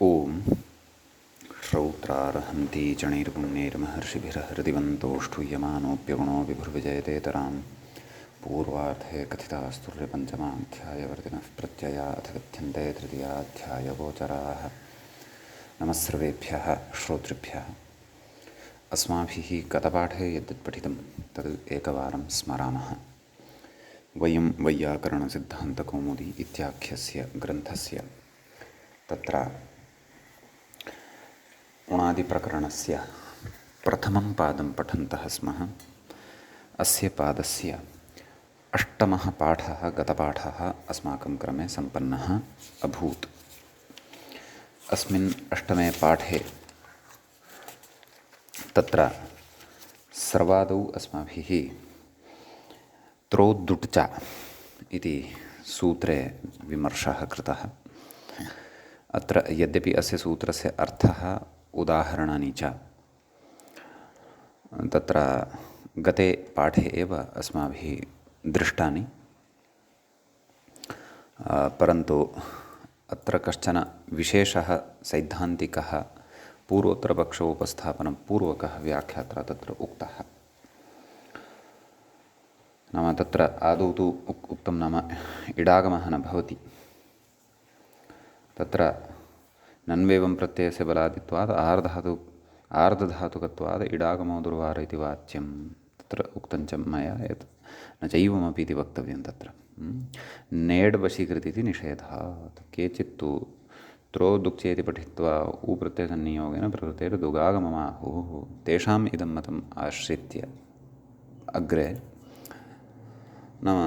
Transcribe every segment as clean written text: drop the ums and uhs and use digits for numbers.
ॐ श्रौत्रार्हन्ति चणैर्पुण्यैर्महर्षिभिर्हृदिवन्तोऽष्टूयमानोऽप्यगुणो विभुर्विजयतेतरां पूर्वार्धे कथितास्तुर्यपञ्चमाध्यायवर्तिनः प्रत्यया अथ कथ्यन्ते तृतीयाध्यायगोचराः। नमः सर्वेभ्यः श्रोतृभ्यः। अस्माभिः गतपाठे यद्यत् पठितं तद् एकवारं स्मरामः। वयं वैयाकरणसिद्धान्तकौमुदी इत्याख्यस्य ग्रन्थस्य तत्र उणादिप्रकरणस्य प्रथमं पादं पठन्तः स्मः। अस्य पादस्य अष्टमः पाठः गतपाठः अस्माकं क्रमे सम्पन्नः अभूत्। अस्मिन् अष्टमे पाठे तत्र सर्वादौ अस्माभिः त्रोद्दुट्च इति सूत्रे विमर्शः कृतः। अत्र यद्यपि अस्य सूत्रस्य अर्थः उदाहरणानि च तत्र गते पाठे एव अस्माभिः दृष्टानि, परन्तु अत्र कश्चन विशेषः सैद्धान्तिकः पूर्वोत्तरपक्षोपस्थापनं पूर्वकः व्याख्यात्रा तत्र उक्तः। नाम तत्र आदौ तु उक्तं नाम इडागमः न भवति। तत्र नन्वेवं प्रत्ययस्य बलादित्वात् आर्धधातुकत्वात् इडागमो दुर्वार इति वाच्यं तत्र उक्तं च मया यत् न चैवमपि इति वक्तव्यं। तत्र नेड् वशीकृति इति निषेधात्। केचित् तु त्रोदुक्चेति पठित्वा ऊप्रत्ययसन्नियोगेन प्रकृतेर्दुगागममाहुः। तेषाम् इदं मतम् आश्रित्य अग्रे नाम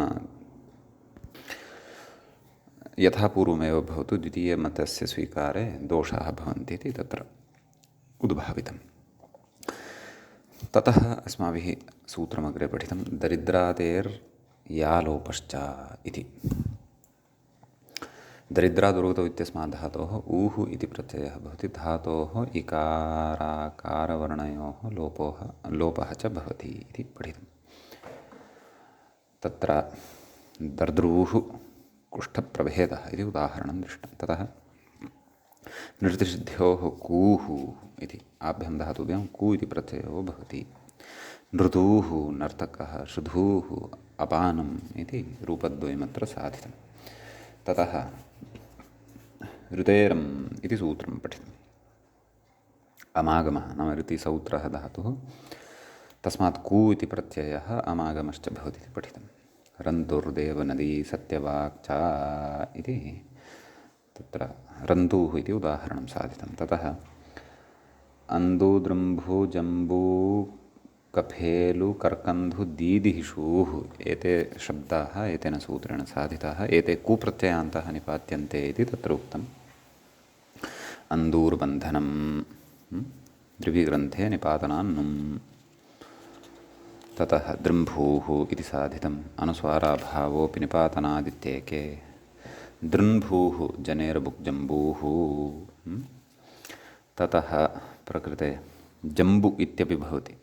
यथा पूर्वमेव भवतु द्वितीयमतस्य स्वीकारे दोषाः भवन्ति इति तत्र उद्भावितम्। ततः अस्माभिः सूत्रमग्रे पठितं दरिद्रादेर्यालोपश्च इति। दरिद्रादुर्गतौ इत्यस्मात् धातोः ऊः इति प्रत्ययः भवति। धातोः इकाराकारवर्णयोः लोपः च भवति इति पठितम्। तत्र दर्द्रूः कुष्ठप्रभेदः इति उदाहरणं दृष्टं। ततः नृतिसिद्ध्योः कूः इति आभ्यां धातुभ्यां कू इति प्रत्ययो भवति। नृतूः नर्तकः, श्रुधूः अपानम् इति रूपद्वयमत्र साधितं। ततः ऋतेरम् इति सूत्रं पठितम्। अमागमः नाम ऋतिसौत्रः धातुः, तस्मात् कू इति प्रत्ययः अमागमश्च भवति इति पठितम्। रन्तुर्देवनदी सत्यवाक् च इति तत्र रन्तुः इति उदाहरणं साधितं। ततः अन्दुदृम्भु जम्बू कफेलु कर्कन्धु दीदिषूः एते शब्दाः एतेन सूत्रेण साधिताः। एते कुप्रत्ययान्तः निपात्यन्ते इति तत्र उक्तम्। अन्दूर्बन्धनं द्विग्रन्थे निपातनान्नुम्। ततः दृम्भूः इति साधितम्। अनुस्वाराभावोऽपि निपातनादित्येके। दृन्भूः जनेर्बुक्जम्बूः। ततः प्रकृते जम्बु इत्यपि भवति।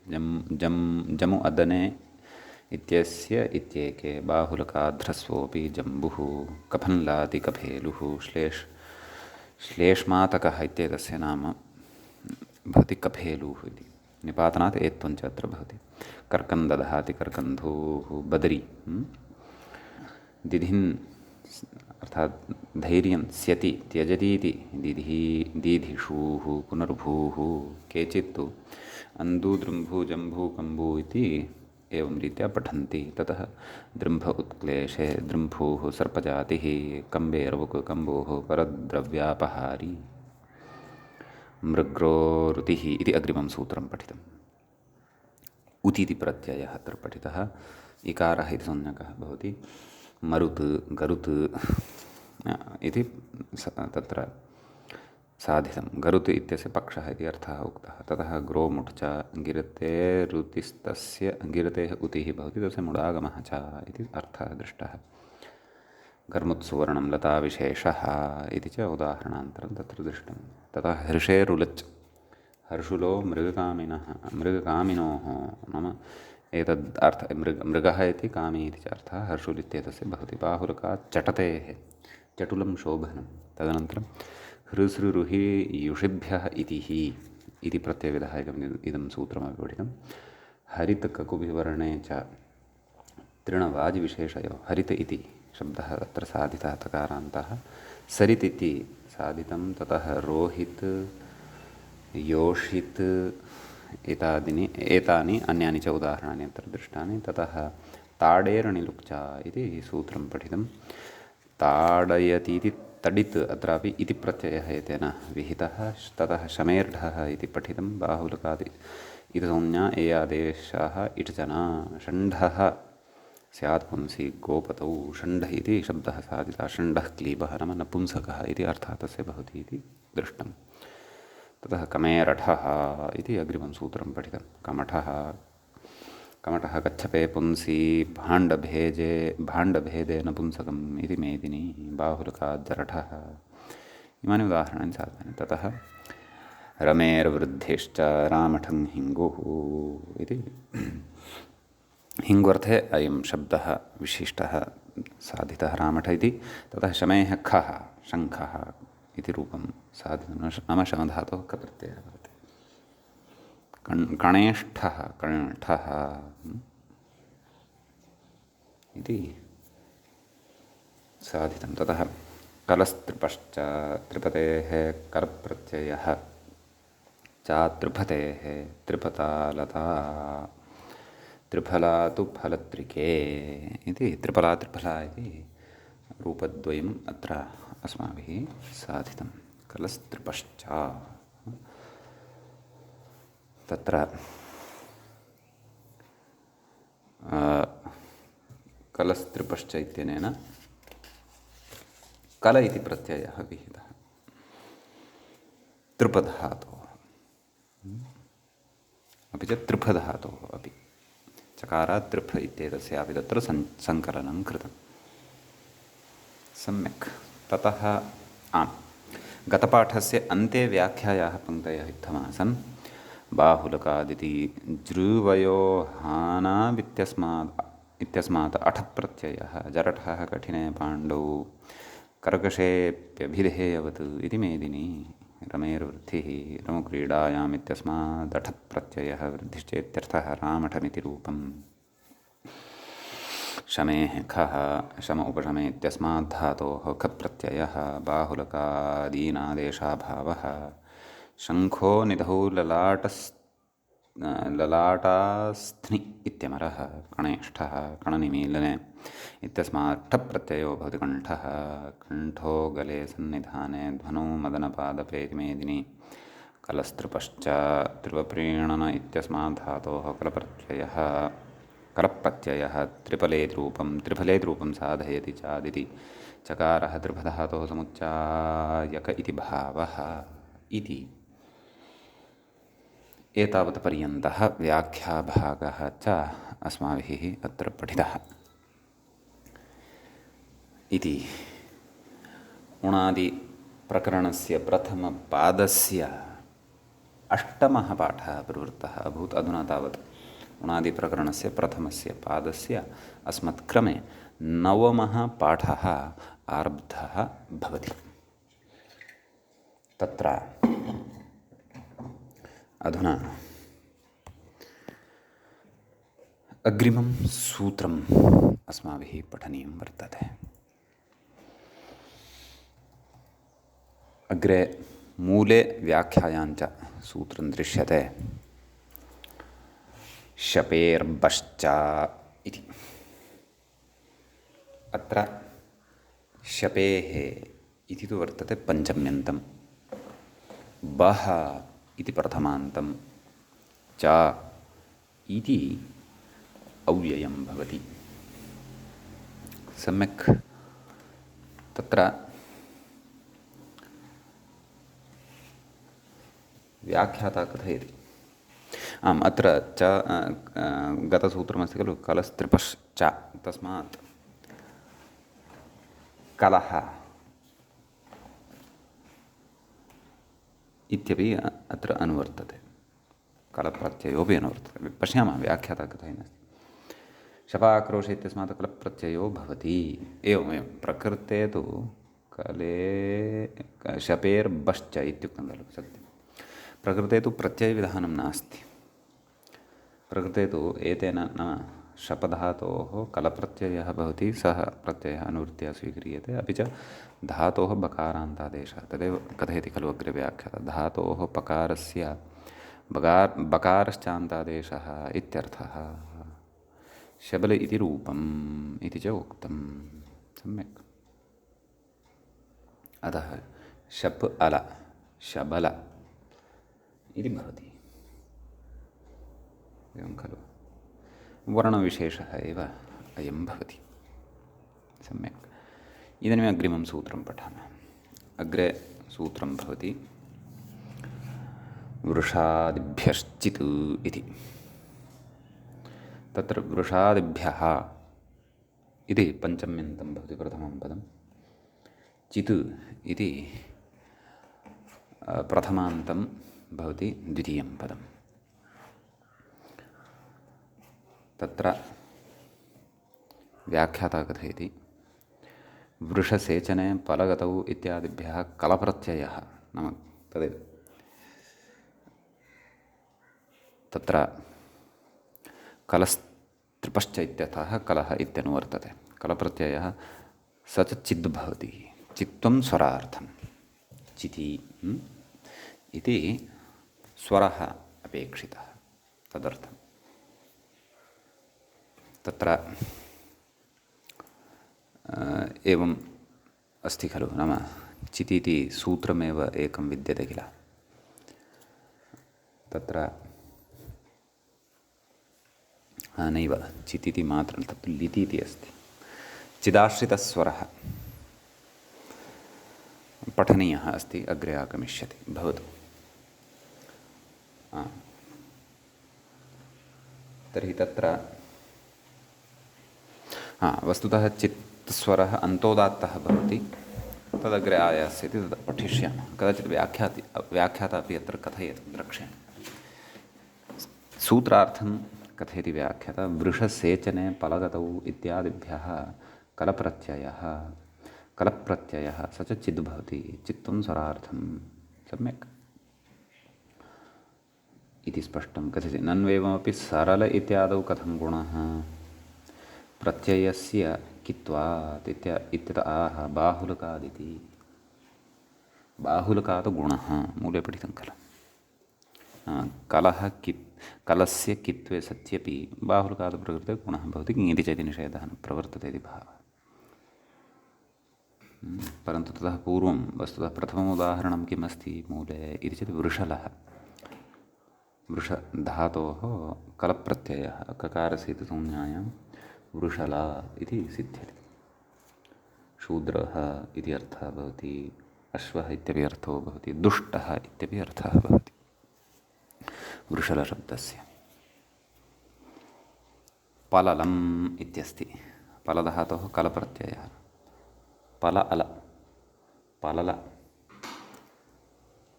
जमु अदने इत्यस्य इत्येके। बाहुलकाध्रस्वोऽपि जम्बुः। कफन्लाति कफेलुः। श्लेष्मातकः इत्येतस्य नाम भवति कफेलुः इति। निपातनात् एत्वं च अत्र भवति। कर्कन्ददहाति कर्कन्धूः। बदरी दिधिन् अर्थात् धैर्यं स्यति त्यजतीति दीधिषूः पुनर्भूः। केचित् तु अन्दूदृम्भु जम्बू कम्बू इति एवं रीत्या पठन्ति। ततः दृम्भ उत्क्लेशे दृम्भूः सर्पजातिः। कम्बेर्वुक् कम्बोः परद्रव्यापहारी। मृग्रोरुतिः इति अग्रिमं सूत्रं पठितम्। उतिति प्रत्ययः अत्र पठितः। इकारः इति संज्ञकः भवति। मरुत् गरुत् इति तत्र साधितं। गरुत् इत्यस्य पक्षः इति अर्थः उक्तः। ततः ग्रोमुट् च गिरतेरुतिस्तस्य गिरतेः उतिः भवति तस्य मुडागमः च इति अर्थः दृष्टः। घर्मुत्सुवर्णं लताविशेषः इति च उदाहरणान्तरं तत्र दृष्टं। ततः हर्षेरुलच् हर्षुलो मृगकामिनोः नाम एतद् अर्थः मृगः इति कामी इति च अर्थः हर्षुलित्येतस्य भवति। बाहुलकात् चटतेः चटुलं शोभनं। तदनन्तरं हृसृरुहि युषिभ्यः इति हि इति प्रत्ययविधायकम् इदं सूत्रमपि पठितं। हरितककुभिवर्णे च तृणवाजिविशेषयो हरित इति शब्दः अत्र साधितः तकारान्तः, सरित् इति साधितं, ततः रोहित् योषित् एतानि अन्यानि च उदाहरणानि अत्र दृष्टानि। ततः ताडेरनिलुक्चा इति सूत्रं पठितं। ताडयति इति तडित् अत्रापि इति प्रत्ययः एतेन विहितः। ततः शमेर्ढः इति पठितं। बाहुलकादि इति संज्ञा ए आदेशाः इटजना। षण्ढः स्यात् पुंसि गोपतौ। षण्ढः इति शब्दः साधितः। षण्ढः क्लीबः नाम नपुंसकः इति अर्थः तस्य भवति इति दृष्टम्। ततः कमेरठः इति अग्रिमं सूत्रं पठितं। कमठः कच्छपे पुंसि भाण्डभेदे नपुंसकम् इति मेदिनी। बाहुलकाज्जरठः इमानि उदाहरणानि साधनानि। ततः रमेर्वृद्धिश्च रामठं हिङ्गुः इति हिङ्गर्थे अयं शब्दः विशिष्टः साधितः रामठ इति। ततः शमेः खः शङ्खः इति रूपं साधितं नाम शमधातोः कप्रत्ययः भवति। कणेष्ठः कण्ठः इति साधितं। ततः कलस्त्रिपश्च त्रिपतेः करप्रत्ययः चातृपतेः त्रिपतालता त्रिफला तु फलत्रिके इति त्रिफला इति रूपद्वयम् अत्र अस्माभिः साधितं। कलस्त्रिपश्च तत्र कलस्त्रिपश्च इत्यनेन कल इति प्रत्ययः विहितः त्रिपधातोः अपि च त्रिफधातोः अपि। चकारात् त्रिफ इत्येतस्यापि तत्र सङ्कलनं कृतं। सम्यक्। ततः गतपाठस्य अन्ते व्याख्यायाः पङ्क्तयः इत्थमासन्। बाहुलकादिति जृवयो हानावित्यस्मात् अठप्रत्ययः जरठः कठिने पाण्डौ कर्कशेऽप्यभिधेयवत् इति मेदिनी। रमेर्वृद्धिः रमुक्रीडायामित्यस्मात् अठप्रत्ययः वृद्धिश्चेत्यर्थः रामठमिति रूपम्। शमेः खः शम उपशमे इत्यस्मात् धातोः खप्रत्ययः बाहुलकादीनादेशाभावः। शङ्खो निधौ ललाटास्थ्नि इत्यमरः। कणेष्ठः कणनिमीलने इत्यस्मात् ठप्रत्ययो भवति कण्ठः। कण्ठो गले सन्निधाने ध्वनौ मदनपादपे इति मेदिनी। कलस्त्रिपश्च त्रिवप्रीणन इत्यस्मात् धातोः कलप्रत्ययः त्रिफलेति रूपं साधयति चादिति। चकारः त्रिफधातोः समुच्चायक इति भावः इति। एतावत्पर्यन्तः व्याख्याभागः च अस्माभिः अत्र पठितः इति। उणादिप्रकरणस्य प्रथमपादस्य अष्टमः पाठः प्रवृत्तः अभूत्। अधुना तावत् उणादिप्रकरणस्य प्रथमस्य पादस्य अस्मत्क्रमे नवमः पाठः आरब्धः भवति। तत्र अधुना अग्रिमं सूत्रम् अस्माभिः पठनीयं वर्तते। अग्रे मूले व्याख्यायाञ्च सूत्रं दृश्यते। शपेर्बश्च इति। अत्र शपेः इति तु वर्तते पञ्चम्यन्तं, बः इति प्रथमान्तं, च इति अव्ययं भवति। सम्यक्। तत्र व्याख्याता कथयति। अत्र च गतसूत्रमस्ति खलु कलस्त्रिपश्च, तस्मात् कलः इत्यपि अत्र अनुवर्तते, कलप्रत्ययोपि अनुवर्तते। पश्यामः व्याख्याता कथयन्नस्ति। शपाक्रोश इत्यस्मात् कलप्रत्ययो भवति। एवमेवं प्रकृते तु कले शपेर्बश्च इत्युक्तं खलु सत्यं। प्रकृते तु प्रत्ययविधानं नास्ति। प्रकृते तु एतेन नाम शपधातोः कलप्रत्ययः भवति, सः प्रत्ययः अनुवृत्त्या स्वीक्रियते। अपि च धातोः बकारान्तादेशः, तदेव कथयति खलु अग्रे व्याख्यातः, धातोः पकारस्य बकारश्चान्तादेशः इत्यर्थः। शबल इति रूपम् इति च उक्तं। सम्यक्। अतः शप् अल शबल इति भवति। एवं खलु वर्णविशेषः एव अयं भवति। सम्यक्। इदानीम् अग्रिमं सूत्रं पठामः। अग्रे सूत्रं भवति वृषादिभ्यश्चित् इति। तत्र वृषादिभ्यः इति पञ्चम्यन्तं भवति प्रथमं पदं, चित् इति प्रथमान्तं भवति द्वितीयं पदं। तत्र व्याख्याता कथयति वृषसेचने फलगतौ इत्यादिभ्यः कलप्रत्ययः, नाम तदेव तत्र कलस्त्रिपश्च इत्यर्थः कलः इत्यनुवर्तते। कलप्रत्ययः स च चिद् भवति। चित्त्वं स्वरार्थं चिति इति स्वरः अपेक्षितः, तदर्थम्। तत्र एवम् अस्ति खलु, नाम चिति इति सूत्रमेव एकं विद्यते किल। तत्र नैव चिति इति मात्रं, तत्र लिति इति अस्ति। चिदाश्रितस्वरः पठनीयः अस्ति, अग्रे आगमिष्यति, भवतु। तर्हि तत्र वस्तुतः चित्स्वरः अन्तोदात्तः भवति, तदग्रे आयास्यति, तद् पठिष्यामः। कदाचित् व्याख्याता अपि अत्र कथयति, द्रक्ष्यामः। सूत्रार्थं कथयति व्याख्याता वृषसेचने फलगतौ इत्यादिभ्यः कलप्रत्ययः स च चिद् भवति। चित्तं स्वरार्थं। सम्यक् इति स्पष्टं कथयति। नन्वेवमपि सरल इत्यादौ कथं गुणः प्रत्ययस्य कित्वात् इत्यत आह बाहुलकादिति। बाहुलकात् गुणः मूले पठितं खलु। कलस्य कित्वे सत्यपि बाहुलकात् प्रकृते गुणः भवति, किङिति चेति निषेधः न प्रवर्तते इति भावः। परन्तु ततः पूर्वं वस्तुतः प्रथमम् उदाहरणं किम् अस्ति मूले इति चेत् वृषलः। वृषधातोः कलप्रत्ययः ककारस्य इति संज्ञायां वृषला इति सिद्ध्यति। शूद्रः इति अर्थः भवति, अश्वः इत्यपि अर्थो भवति, दुष्टः इत्यपि अर्थः भवति वृषलशब्दस्य। पललम् इत्यस्ति। पलधातोः कलप्रत्ययः। पल अल पलल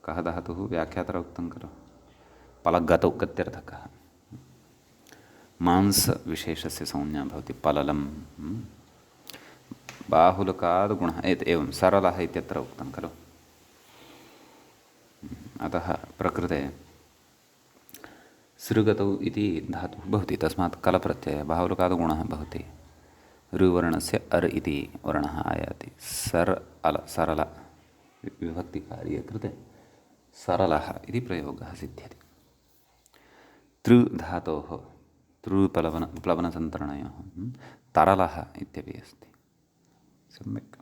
कः धातुः व्याख्यातरा उक्तं खलु। पलगतौ गत्यर्थकः। मांसविशेषस्य संज्ञा भवति पललं। बाहुलकाद् गुणः एवं सरलः इत्यत्र उक्तं खलु। अतः प्रकृते सृगतौ इति धातुः भवति, तस्मात् कलप्रत्ययः बाहुलकाद् गुणः भवति। ऋवर्णस्य अर् इति वर्णः आयाति। सरल विभक्तिकार्ये कृते सरलः इति प्रयोगः सिद्ध्यति। तृधातोः प्लवनसन्तरणयोः तरलः इत्यपि अस्ति। सम्यक्।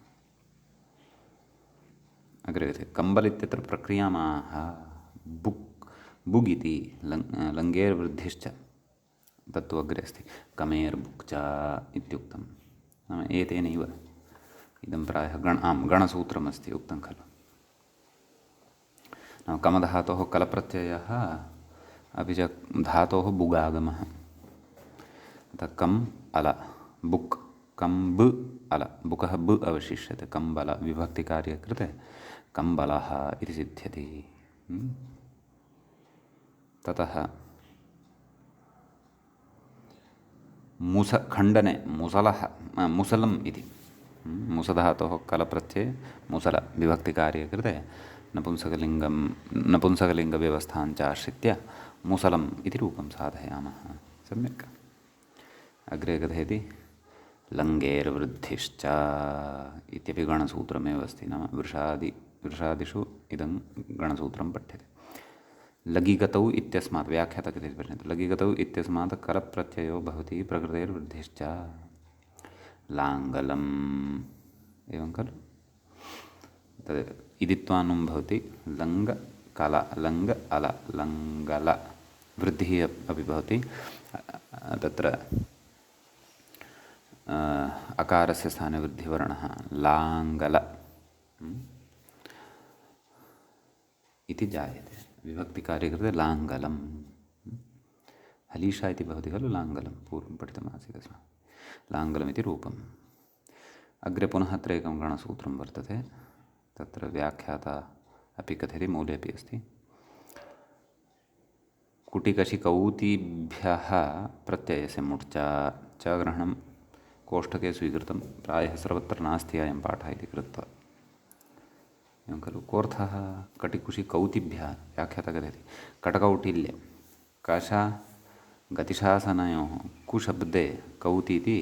अग्रे कम्बल् इत्यत्र प्रक्रियामाह बुग् इति लङ्गेर्वृद्धिश्च, तत्तु अग्रे अस्ति। कमेर्बुक् च इत्युक्तं। नाम एतेनैव इदं प्रायः गणसूत्रमस्ति उक्तं खलु। नाम कमधातोः कलप्रत्ययः अपि च धातोः बुगागमः। अतः कम् अल बुक् कम्ब् अल बुकः ब अवशिष्यते। कम्बल विभक्तिकार्ये कृते कम्बलः इति सिद्ध्यति। ततः खण्डने मुसलम् इति मुसधातोः कलप्रत्यये मुसल विभक्तिकार्ये कृते नपुंसकलिङ्गव्यवस्थां च आश्रित्य मुसलम् इति रूपं साधयामः। सम्यक्। अग्रे कथयति लङ्गेर्वृद्धिश्च इत्यपि गणसूत्रमेव अस्ति। नाम वृषादिषु इदं गणसूत्रं पठ्यते। लगिगतौ इत्यस्मात् व्याख्यातः कथयति पश्यन्तु। लगिगतौ इत्यस्मात् करप्रत्ययो भवति प्रकृतेर्वृद्धिश्च लाङ्गलम् एवं खलु। तद् इदित्वानुं भवति लङ्ग कल लङ्ग अल लङ्गल वृद्धिः अपि भवति। तत्र अकारस्य स्थाने वृद्धिवर्णः लाङ्गल इति जायते। विभक्तिकार्ये कृते लाङ्गलं हलीशा इति भवति खलु। लाङ्गलं पूर्वं पठितमासीत् अस्माभिः। लाङ्गलमिति रूपम्। अग्रे पुनः अत्र एकं गणसूत्रं वर्तते। तत्र व्याख्याता अपि कथयति, मूले अपि अस्ति। कुटिकशिकौतिभ्यः प्रत्ययस्य मुट् च ग्रहणं कोष्ठके स्वीकृतं। प्रायः सर्वत्र नास्ति अयं पाठः इति कृत्वा एवं खलु। कोऽर्थः? कटिकुशिकौतिभ्यः व्याख्याता कथयति कटकौटिल्ये कष गतिशासनयोः कुशब्दे कौति इति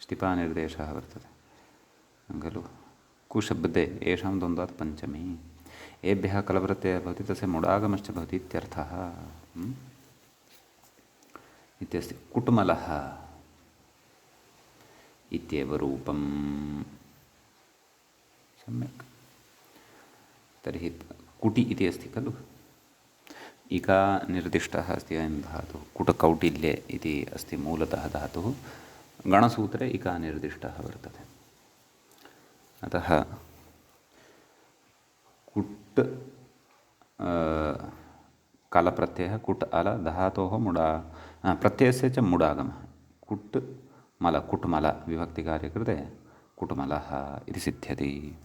ष्टिपानिर्देशः वर्तते खलु। कुशब्दे येषां द्वन्द्वात् पञ्चमी एभ्यः कलप्रत्ययः भवति, तस्य मुडागमश्च भवति इत्यर्थः इत्यस्ति। कुटुमलः इत्येव रूपं। सम्यक्। तर्हि कुटि इति अस्ति खलु। इका निर्दिष्टः अस्ति अयं धातुः। कुटकौटिल्ये इति अस्ति मूलतः धातुः। गणसूत्रे इका निर्दिष्टः वर्तते। अतः कुट् कलप्रत्ययः कुट् अल धातोः प्रत्ययस्य च मुडागमः। कुट् मल कुट्मल विभक्तिकार्ये कृते कुट्मलः इति सिद्ध्यति।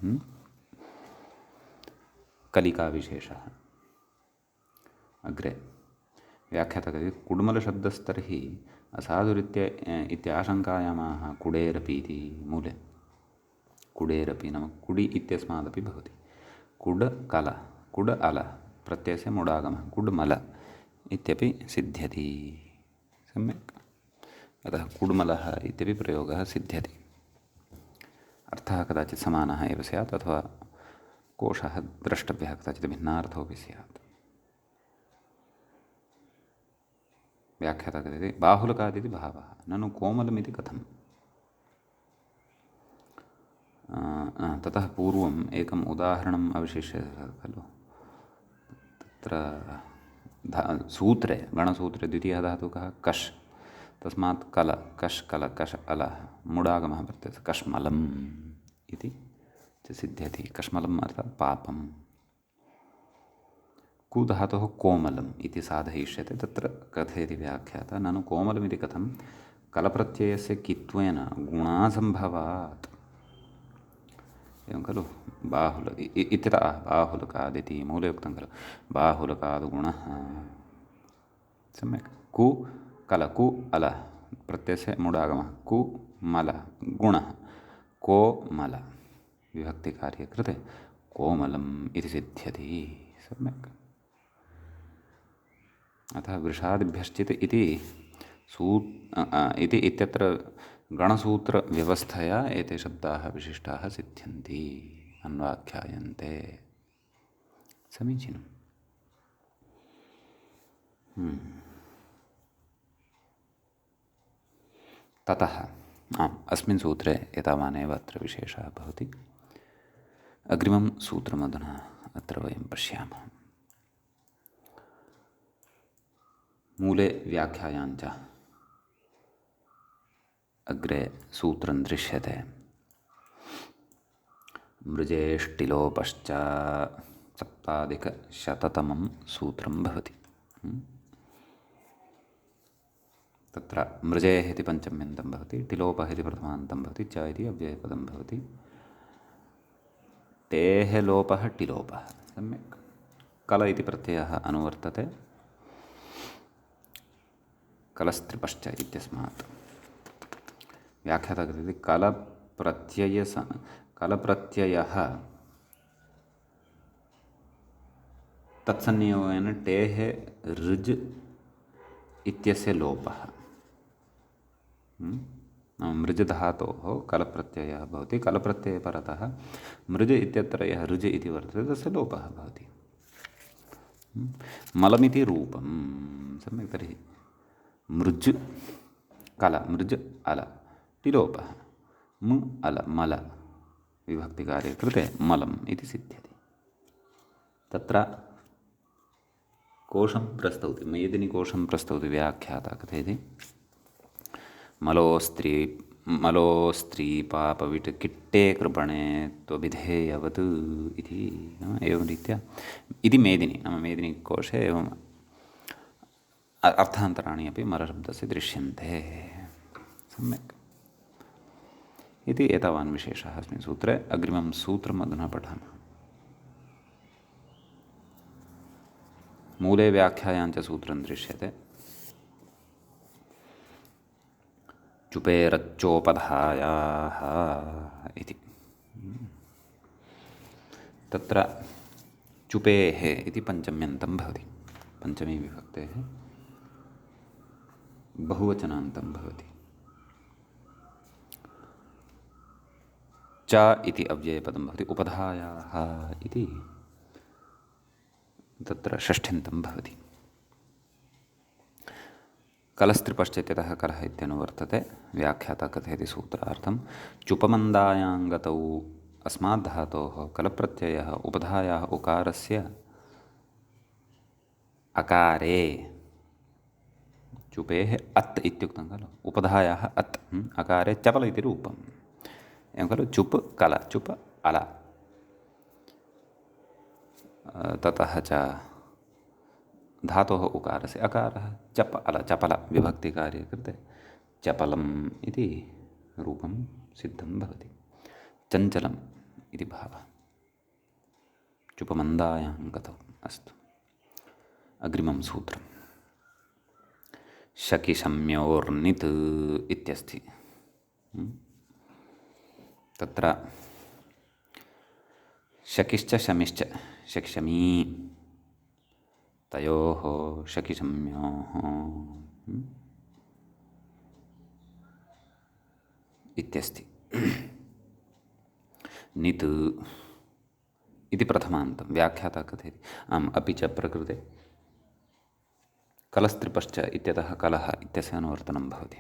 कलिकाविशेषः। अग्रे व्याख्याता कथयति कुड्मलशब्दस्तर्हि इत्याशङ्कायामाः कुडेरपि इति मूले। कुडेरपि नाम कुडि इत्यस्मादपि भवति। कुड कल कुड अल प्रत्ययस्य मुडागमः कुड्मल इत्यपि सिद्ध्यति। सम्यक्। अतः कुड्मलः इत्यपि प्रयोगः सिद्ध्यति। अर्थः कदाचित् समानः एव स्यात् अथवा कोशः द्रष्टव्यः, कदाचित् भिन्नार्थोऽपि स्यात्। व्याख्याता कथयति बाहुलकादिति भावः ननु कोमलमिति कथम्? ततः पूर्वम् एकम् उदाहरणम् अवशिष्यते खलु। तत्र सूत्रे गणसूत्रे द्वितीयः धातुः कः? कश्। तस्मात् कल कश् कल कश् अल मुडागमः वर्तते कश्मलम् इति च सिद्ध्यति। कश्मलम् अर्थात् पापम्। कु धातुः कोमलम् इति साधयिष्यते। तत्र कथयति व्याख्याता ननु कोमलमिति कथं? कलप्रत्ययस्य कित्वेन गुणासम्भवात् एवं खलु। बाहुल इत्यतः बाहुलकादिति मूले उक्तं खलु। बाहुलकाद्गुणः। सम्यक्। कु कल कु अल प्रत्ययस्य मुडागमः कु मल गुणः कोमल विभक्तिकार्ये कृते कोमलम् इति सिद्ध्यति। सम्यक्। अतः वृषादिभ्यश्चित् इति इत्यत्र गणसूत्रव्यवस्थया एते शब्दाः विशिष्टाः सिद्ध्यन्ति, अन्वाख्यायन्ते। समीचीनम्। ततः अस्मिन् सूत्रे एतावानेव अत्र विशेषः भवति। अग्रिमं सूत्रमधुना अत्र वयं पश्यामः। मूले व्याख्यायाञ्च अग्रे सूत्रं दृश्यते। मृजेष्टिलोपश्च सप्ताधिकशततमं सूत्रं भवति। तत्र मृजेः इति पञ्चम्यन्तं भवति, टिलोपः इति प्रथमान्तं भवति, च इति अव्ययपदं भवति। टेः लोपः टिलोपः। सम्यक्। कल इति प्रत्ययः अनुवर्तते कलस्त्रिपश्च इत्यस्मात्। व्याख्याता कथयति कलप्रत्ययः तत्संयोगेन टेः ऋज् इत्यस्य लोपः। मृज् धातोः कलप्रत्ययः भवति, कलप्रत्यये परतः मृज् इत्यत्र यः ऋज् इति वर्तते तस्य लोपः भवति। मलमिति रूपं। सम्यक्। तर्हि मृज् कल, मृज् अल इति लोपः, मु अल मल विभक्तिकार्ये कृते मलम् इति सिद्ध्यति। तत्र कोशं प्रस्तौति, मेदिनीकोशं प्रस्तौति व्याख्याता। कथयति मलोस्त्री पापविट् किट्टे कृपणे त्वभिधेयवत् इति एवं रीत्या इति मेदिनी, नाम मेदिनीकोशे एवम् अर्थान्तराणि अपि मलशब्दस्य दृश्यन्ते। सम्यक्। इति एतावान् विशेषः अस्मिन् सूत्रे। अग्रिमं सूत्रम् अधुना पठामः। मूले व्याख्यायां च सूत्रं दृश्यते। चुपेरच्चोपधायाः इति। तत्र चुपेः इति पञ्चम्यन्तं भवति, पञ्चमी विभक्तेः बहुवचनान्तं भवति। च इति अव्ययपदं भवति, उपधायाः इति तत्र षष्ठ्यन्तं भवति। कलस्त्रिपश्चेत्यतः कलः इत्यनुवर्तते। व्याख्याता कथयति सूत्रार्थं चुपमन्दायां गतौ अस्मात् धातोः कलप्रत्ययः उपधायाः उकारस्य अकारे, चुपेः अत् इत्युक्तं खलु, उपधायाः अत् अकारे चपल इति रूपम्। एवं खलु, चुप् कल, चुप अल, ततः च धातोः उकारस्य अकारः चप अल, चपल विभक्तिकार्ये कृते चपलम् इति रूपं सिद्धं भवति। चञ्चलम् इति भावः। चुपमन्दायां गतौ। अस्तु, अग्रिमं सूत्रं शकिशम्योर्नित् इत्यस्ति। तत्र शकिश्च शमिश्च, शकिशमी तयोः शकिशम्योः इत्यस्ति। नित् इति प्रथमान्तं। व्याख्याता कथयति आम्, अपि च प्रकृते कलस्त्रिपश्च इत्यतः कलः इत्यस्य अनुवर्तनं भवति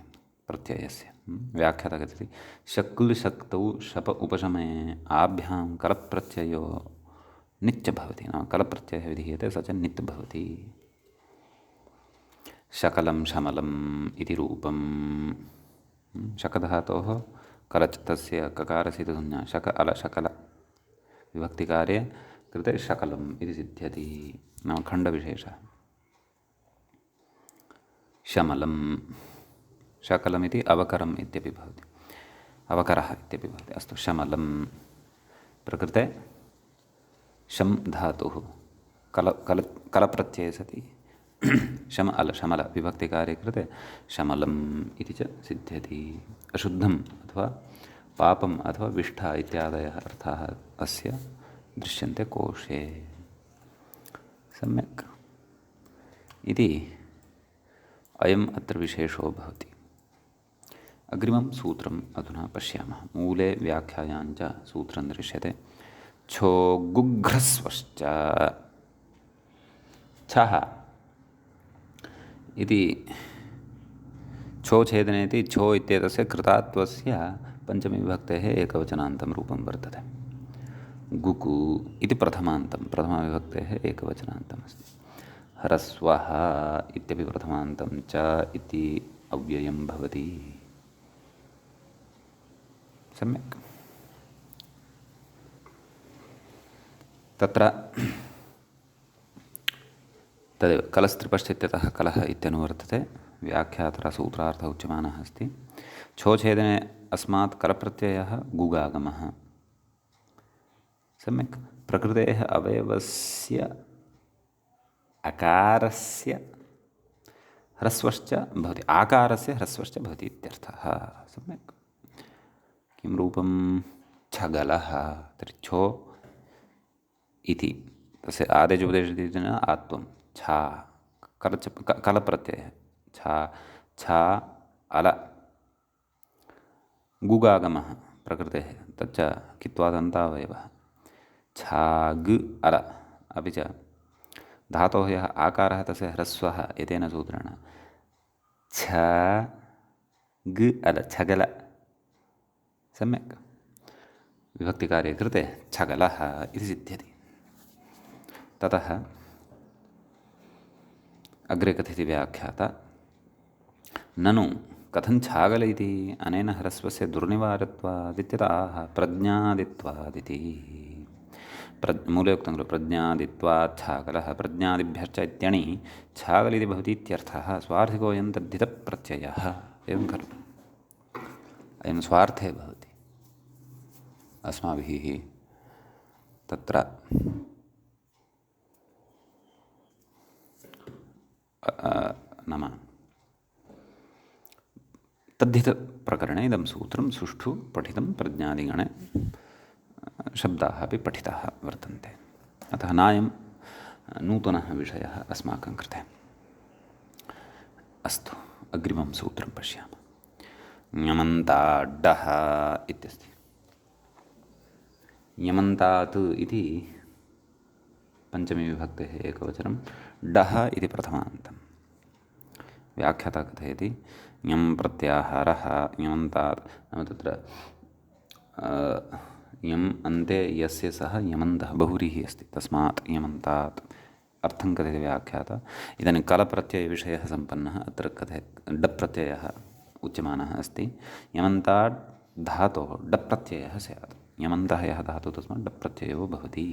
प्रत्ययस्य। व्याख्याता कथयति शक्ल् शक्तौ शप उपशमये आभ्यां कलप्रत्ययो निच्च भवति, नाम कलप्रत्ययः विधीयते स च नित् भवति। शकलं शमलम् इति रूपं। शकधातोः कलच् तस्य ककारस्य संज्ञा शक अल, शकल विभक्तिकार्ये कृते शकलम् इति सिद्ध्यति, नाम खण्डविशेषः। शमलं शकलमिति अवकरम् इत्यपि भवति, अवकरः इत्यपि भवति। अस्तु, शमलं प्रकृते शं धातुः कलप्रत्यये सति शम अल, शमल विभक्तिकार्ये कृते शमलम् इति च सिद्ध्यति। अशुद्धम् अथवा पापम् अथवा विष्ठा इत्यादयः अर्थाः अस्य दृश्यन्ते कोशे। सम्यक्। इति अयम् अत्र विशेषो भवति। अग्रिमं सूत्रम् अधुना पश्यामः। मूले व्याख्यायां च सूत्रं दृश्यते। छो-गुघ्रस्वश्च। छः इति छो-छेदने इति छो इत्येतस्य कृतात्वस्य पञ्चमीविभक्तेः एकवचनान्तं रूपं वर्तते। गुकु इति प्रथमान्तं, प्रथमाविभक्तेः एकवचनान्तमस्ति। ह्रस्वः इत्यपि प्रथमान्तं, च इति अव्ययं भवति। सम्यक्। तत्र तदेव कलस्त्रिपश्चित्यतः कलः इत्यनुवर्तते। व्याख्यातः सूत्रार्थः उच्यमानः अस्ति। छोछेदने अस्मात् कलप्रत्ययः गुगागमः। सम्यक्। प्रकृतेः अवयवस्य अकारस्य ह्रस्वश्च भवति, आकारस्य ह्रस्वश्च भवति इत्यर्थः। सम्यक्। किं रूपं छगलः तर्हि छो इति तस्य आदेशोपदेशः न आत्वं छा कलप्रत्ययः छा छा अल गुगागमः प्रकृतेः तच्च कित्वादन्तावयवः छाग् अल अपि च धातोः यः आकारः तस्य ह्रस्वः एतेन सूत्रेण छ ग अल छगल सम्यक् विभक्तिकार्ये कृते छगलः इति सिद्ध्यति ततः अग्रे कथयति व्याख्याता ननु कथं छागल इति अनेन ह्रस्वस्य दुर्निवारत्वादित्यतः प्रज्ञादित्वादिति मूले उक्तं खलु प्रज्ञादित्वात् छागलः प्रज्ञादिभ्यश्च इत्यणि छागल इति भवति इत्यर्थः स्वार्थिकोऽयं तद्धितप्रत्ययः एवं खलु अयं स्वार्थे भवति अस्माभिः तत्र नाम तद्धितप्रकरणे इदं सूत्रं सुष्ठु पठितं प्रज्ञादिगणे शब्दाः अपि पठिताः वर्तन्ते अतः नायं नूतनः विषयः अस्माकं कृते अस्तु अग्रिमं सूत्रं पश्यामः ञमन्ताड्डः इत्यस्ति ञमन्तात् इति पञ्चमी विभक्तेः एकवचनं डः इति प्रथमान्तं व्याख्याता कथयति ञं प्रत्याहारः ञमन्तात् नाम तत्र यम् अन्ते यस्य सः यमन्तः बहुव्रीहिः अस्ति तस्मात् यमन्तात् अर्थं कथयति व्याख्याता इदानीं कलप्रत्ययविषयः सम्पन्नः अत्र कथयति डप् प्रत्ययः उच्यमानः अस्ति यमन्तात् धातोः डप् प्रत्ययः स्यात् यमन्तः यः धातुः तस्मात् डप् प्रत्ययो भवति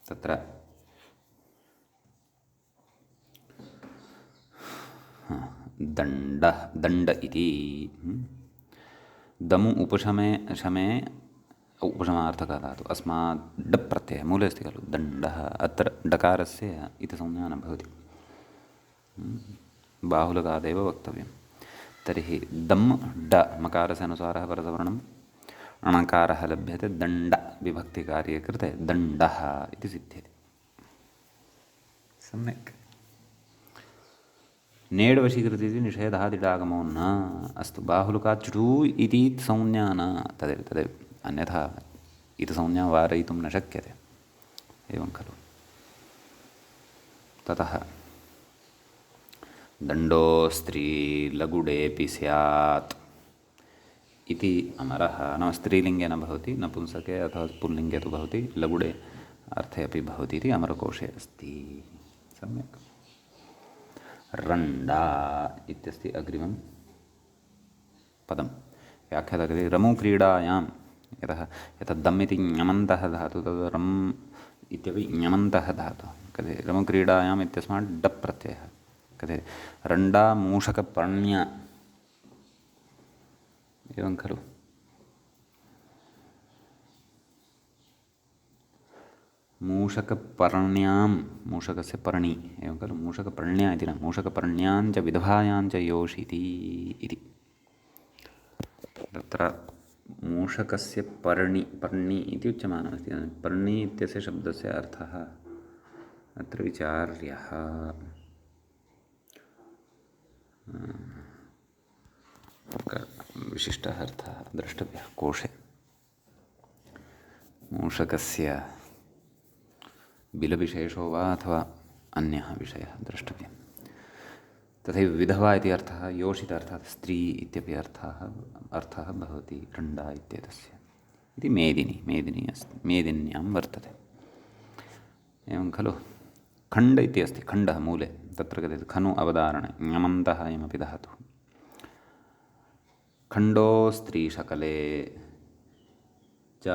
तत्र दण्ड इति दमु उपशमे शमे उपशमार्थकः धातुः अस्मात् डप् प्रत्ययः मूले अस्ति खलु दण्डः अत्र डकारस्य इति संज्ञा न भवति बाहुलकादेव वक्तव्यं तर्हि दम् ड मकारस्य अनुसारः परसवर्णम् अणकारः लभ्यते दण्ड विभक्तिकार्ये कृते दण्डः इति सिद्ध्यति सम्यक् नेड् वशीकृति इति निषेधादिडागमो न अस्तु बाहुलकात् चुटु इति संज्ञा न तदेव अन्यथा इति संज्ञा वारयितुं न शक्यते एवं खलु ततः दण्डो स्त्रीलगुडेऽपि स्यात् इति अमरः नाम स्त्रीलिङ्गे न भवति नपुंसके अथवा पुल्लिङ्गे तु भवति लघुडे अर्थे अपि भवति इति अमरकोशे अस्ति सम्यक् रण्डा इत्यस्ति अग्रिमं पदं व्याख्याता कथयति रमुक्रीडायां यतः दम् इति ञमन्तः धातुः तद् रम् इत्यपि ञमन्तः धातुः कथयति रमुक्रीडायाम् इत्यस्मात् डप् प्रत्ययः कथयति रण्डा मूषकपर्ण्य एवं खलु मूषकपर्ण्यां मूषकस्य पर्णी एवं खलु मूषकपर्ण्या इति न मूषकपर्ण्याञ्च विधवायाञ्च योषिति इति तत्र मूषकस्य पर्णी इति उच्यमानमस्ति पर्णी इत्यस्य शब्दस्य अर्थः अत्र विचार्यः विशिष्टः अर्थः द्रष्टव्यः कोशे मूषकस्य बिलविशेषो वा अथवा अन्यः विषयः द्रष्टव्यः तथैव विधवा इति अर्थः योषित अर्थात् स्त्री इत्यपि अर्थः भवति रण्डा इत्येतस्य इति मेदिनी अस्ति मेदिन्यां वर्तते एवं खलु खण्ड इति अस्ति खण्डः मूले तत्र कथयति खनु अवधारणे ञमन्तः अयमपि धातुः खण्डो स्त्रीशकले च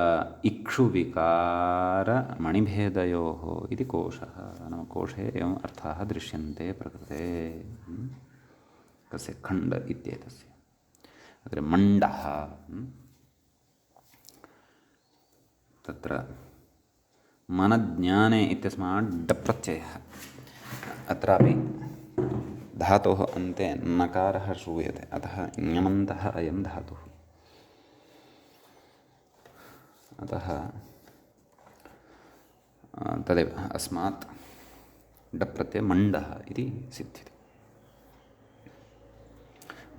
इक्षुविकारमणिभेदयोः इति कोशः नाम कोशे एवम् अर्थाः दृश्यन्ते प्रकृते कस्य खण्ड इत्येतस्य अत्र मण्डः तत्र मनज्ञाने इत्यस्मात् डप्रत्ययः अत्रापि धातोः अन्ते नकारः श्रूयते, अतः ञमन्तः अयं धातुः। अतः तदेव अस्मात् डप्रत्यय मण्डः इति सिद्ध्यति।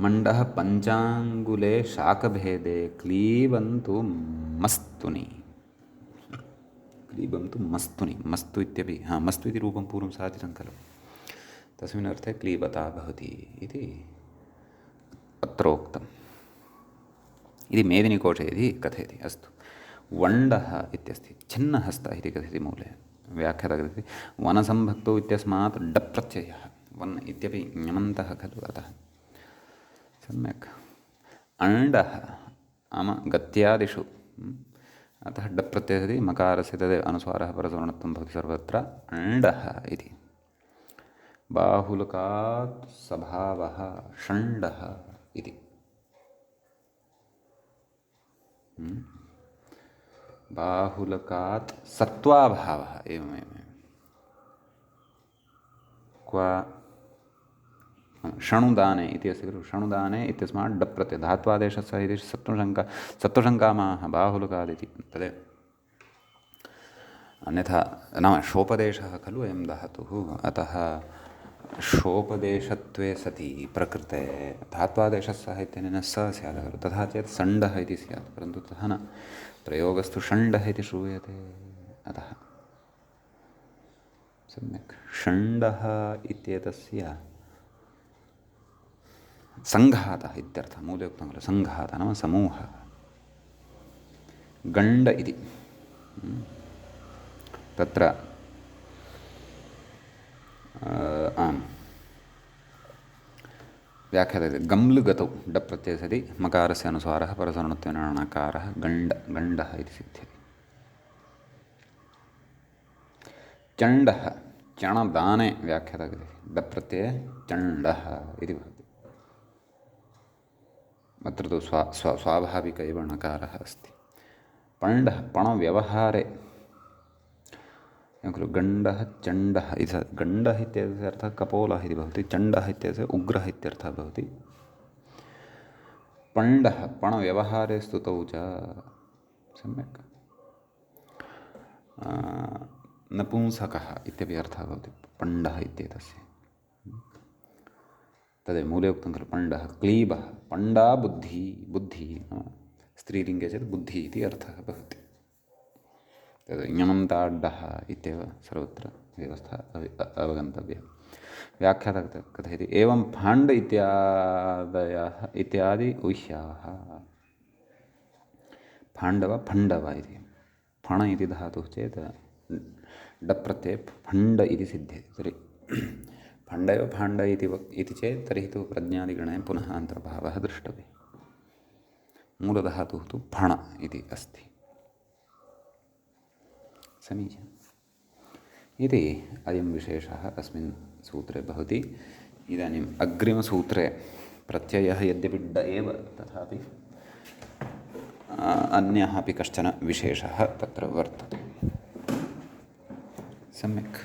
मण्डः पञ्चाङ्गुले शाकभेदे क्लीबन्तु मस्तुनि। क्लीबन्तु मस्तुनि, मस्तु इत्यपि मस्तु इति रूपं पूर्वं साधितं खलु, तस्मिन् अर्थे क्लीबता भवति इति अत्रोक्तम् इति मेदिनीकोशे इति कथयति। अस्तु, वण्डः इत्यस्ति छिन्नहस्तः इति कथयति मूले। व्याख्याता कथयति वनसम्भक्तौ इत्यस्मात् डप् प्रत्ययः, वन् इत्यपि ञमन्तः खलु, अतः सम्यक्। अण्डः गत्यादिषु, अतः डप् प्रत्ययः इति मकारस्य तदेव अनुस्वारः परसवर्णत्वं भवति सर्वत्र। अण्डः इति बाहुलकात् स्वभावः षण्डः इति। बाहुलकात् सत्त्वाभावः, एवमेव क्वा षणुदाने इति अस्ति खलु, षणुदाने इत्यस्मात् डप् प्रत्ययः धात्वादेशस्य इति सत्त्वशङ्कामाः बाहुलकादिति तदेव। अन्यथा नाम शोपदेशः खलु अयं धातुः, अतः शोपदेशत्वे सति प्रकृते धात्वादेशस्य इत्यनेन स स्यात् खलु, तथा चेत् षण्डः इति स्यात्, परन्तु तथा न, प्रयोगस्तु षण्डः इति श्रूयते, अतः सम्यक्। षण्डः इत्येतस्य सङ्घातः इत्यर्थः, मूले उक्तं खलु, सङ्घातः नाम समूहः। गण्ड इति तत्र आम् व्याख्याते गम्लुगतौ डप् प्रत्ययः सति मकारस्य अनुस्वारः परसवर्णत्वेन णकारः गण्डः इति सिद्ध्यति। चण्डः चणदाने व्याख्याता कथयति डप् प्रत्यये चण्डः इति भवति। अत्र तु स्वाभाविक एव णकारः अस्ति। पण्डः पणव्यवहारे खलु, गण्डः चण्डः इति, गण्डः इत्यस्य अर्थः कपोलः इति भवति, चण्डः इत्यस्य उग्रः इत्यर्थः भवति। पण्डः पणव्यवहारे स्तुतौ च, सम्यक्। नपुंसकः इत्यपि अर्थः भवति पण्डः इत्येतस्य, तदेव मूले उक्तं खलु, पण्डः क्लीबः, पण्डा बुद्धिः स्त्रीलिङ्गे चेत् बुद्धिः इति अर्थः भवति। तद् ञमन्ताड्डः इत्येव सर्वत्र व्यवस्था अवगन्तव्या। व्याख्याता कथयति एवं फाण्ड् इत्यादि उह्याः। फाण्डव फण्डव इति, फण इति धातुः चेत् डप् प्रत्यये फण्ड इति सिद्ध्यति। तर्हि फण्डैव फाण्ड इति चेत् तर्हि तु प्रज्ञादिगणे पुनः अन्तर्भावः द्रष्टव्यः। मूलधातुः तु फण इति अस्ति। समीचीनम् इति अयं विशेषः अस्मिन् सूत्रे भवति। इदानीम् अग्रिमसूत्रे प्रत्ययः यद्यपि ड एव, तथापि अन्यः अपि कश्चन विशेषः तत्र वर्तते। सम्यक्।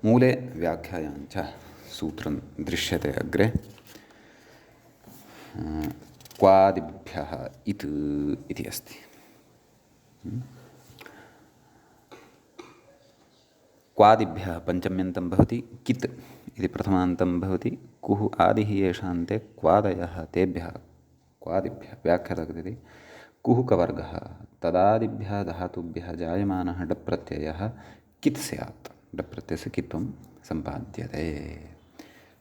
मूले व्याख्यायां च सूत्रं दृश्यते अग्रे। क्वादिभ्यः इत् इति अस्ति। क्वादिभ्यः पञ्चम्यन्तं भवति, कित् इति प्रथमान्तं भवति, कुः आदिः येषान्ते क्वादयः तेभ्यः क्वादिभ्यः। व्याख्याता कथयति कुः कवर्गः तदादिभ्यः धातुभ्यः जायमानः डप् प्रत्ययः कित् स्यात्। डप् प्रत्ययस्य कित्वं सम्पाद्यते।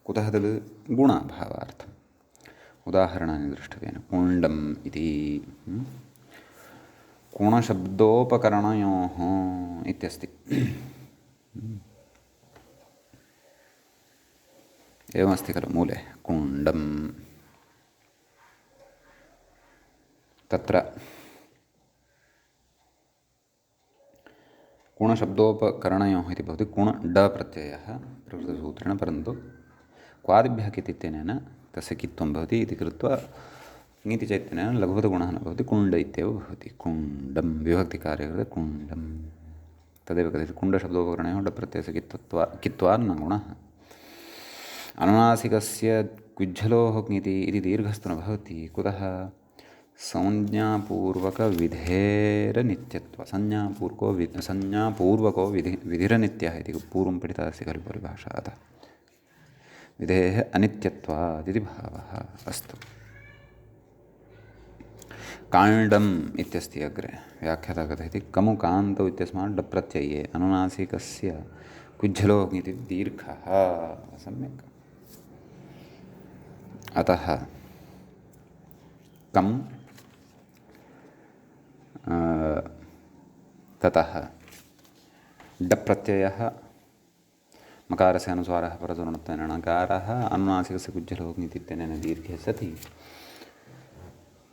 कुतः तद् गुणाभावार्थम्। उदाहरणानि द्रष्टव्यानि। कुण्डम् इति कुणशब्दोपकरणयोः इत्यस्ति। एवमस्ति खलु मूले कुण्डम्। तत्र कुणशब्दोपकरणयोः इति भवति कुण ड प्रत्ययः प्रकृतसूत्रेण, परन्तु क्वादिभ्यः कित् इत्यनेन तस्य कित्वं भवति इति कृत्वा ङितिचैत्यनेन लघुपदगुणः न भवति, कुण्ड इत्येव भवति। कुण्डं विभक्तिकार्ये कृते कुण्डं। तदेव कथयति कुण्डशब्दोपकरणयोः डप् प्रत्ययस्य कित्वान्न गुणः। अनुनासिकस्य कुज्झलोः ङिति इति दीर्घस्तु न भवति। कुतः? संज्ञापूर्वकविधेरनित्यत्व संज्ञापूर्वको विधिरनित्यः इति पूर्वं पठिता अस्ति खलु परिभाषा। अतः विधेः अनित्यत्वात् इति भावः। अस्तु। काण्डम् इत्यस्ति अग्रे व्याख्याता कथयति कमुकान्तौ इत्यस्मात् डप्रत्यये अनुनासिकस्य कुज्झलोः ङिति दीर्घः। सम्यक्। अतः कं ततः डप्रत्ययः मकारस्य अनुस्वारः परतोर्णत्वेन णकारः अनुनासिकस्य कुज्झलोः ङिति इत्यनेन दीर्घे सति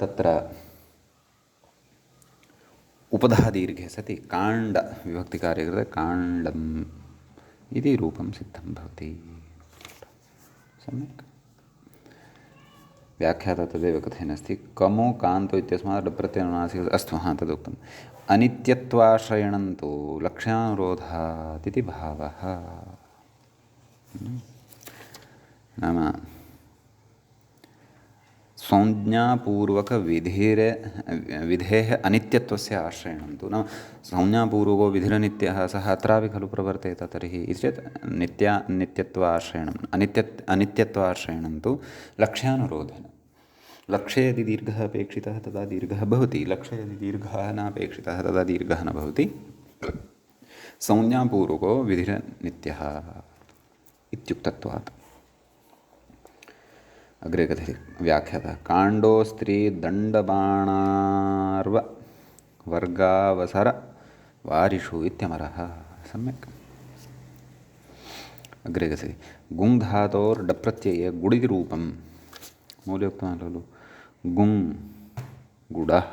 तत्र उपधः दीर्घे सति काण्ड विभक्तिकार्ये कृते काण्डम् इति रूपं सिद्धं भवति। सम्यक्। व्याख्याता तदेव कथयन्नस्ति कमो कान्तो इत्यस्मात् डप्रत्यय अनुनासिक। अस्तु, तदुक्तम्। अनित्यत्वाश्रयणं तु लक्ष्यानुरोधात् इति भावः। नाम संज्ञापूर्वकविधेः अनित्यत्वस्य आश्रयणं तु नाम संज्ञापूर्वको विधिरनित्यः सः अत्रापि खलु प्रवर्तेत। तर्हि इति चेत् नित्यत्वाश्रयणम् अनित्यत्वाश्रयणं तु लक्ष्यानुरोधेन। लक्ष्ये यदि दीर्घः अपेक्षितः तदा दीर्घः भवति, लक्ष्ये यदि दीर्घः नापेक्षितः तदा दीर्घः न भवति। संज्ञापूर्वको विधिरनित्यः इत्युक्तत्वात्। अग्रे कथयति व्याख्यातः काण्डो स्त्री दण्डबाणार्व वर्गावसर वारिषु इत्यमरः। सम्यक्। अग्रे कथयति गुङ् धातोर्डप्रत्यये गुडिति रूपं मूले उक्तवान् खलु गुङ् गुडः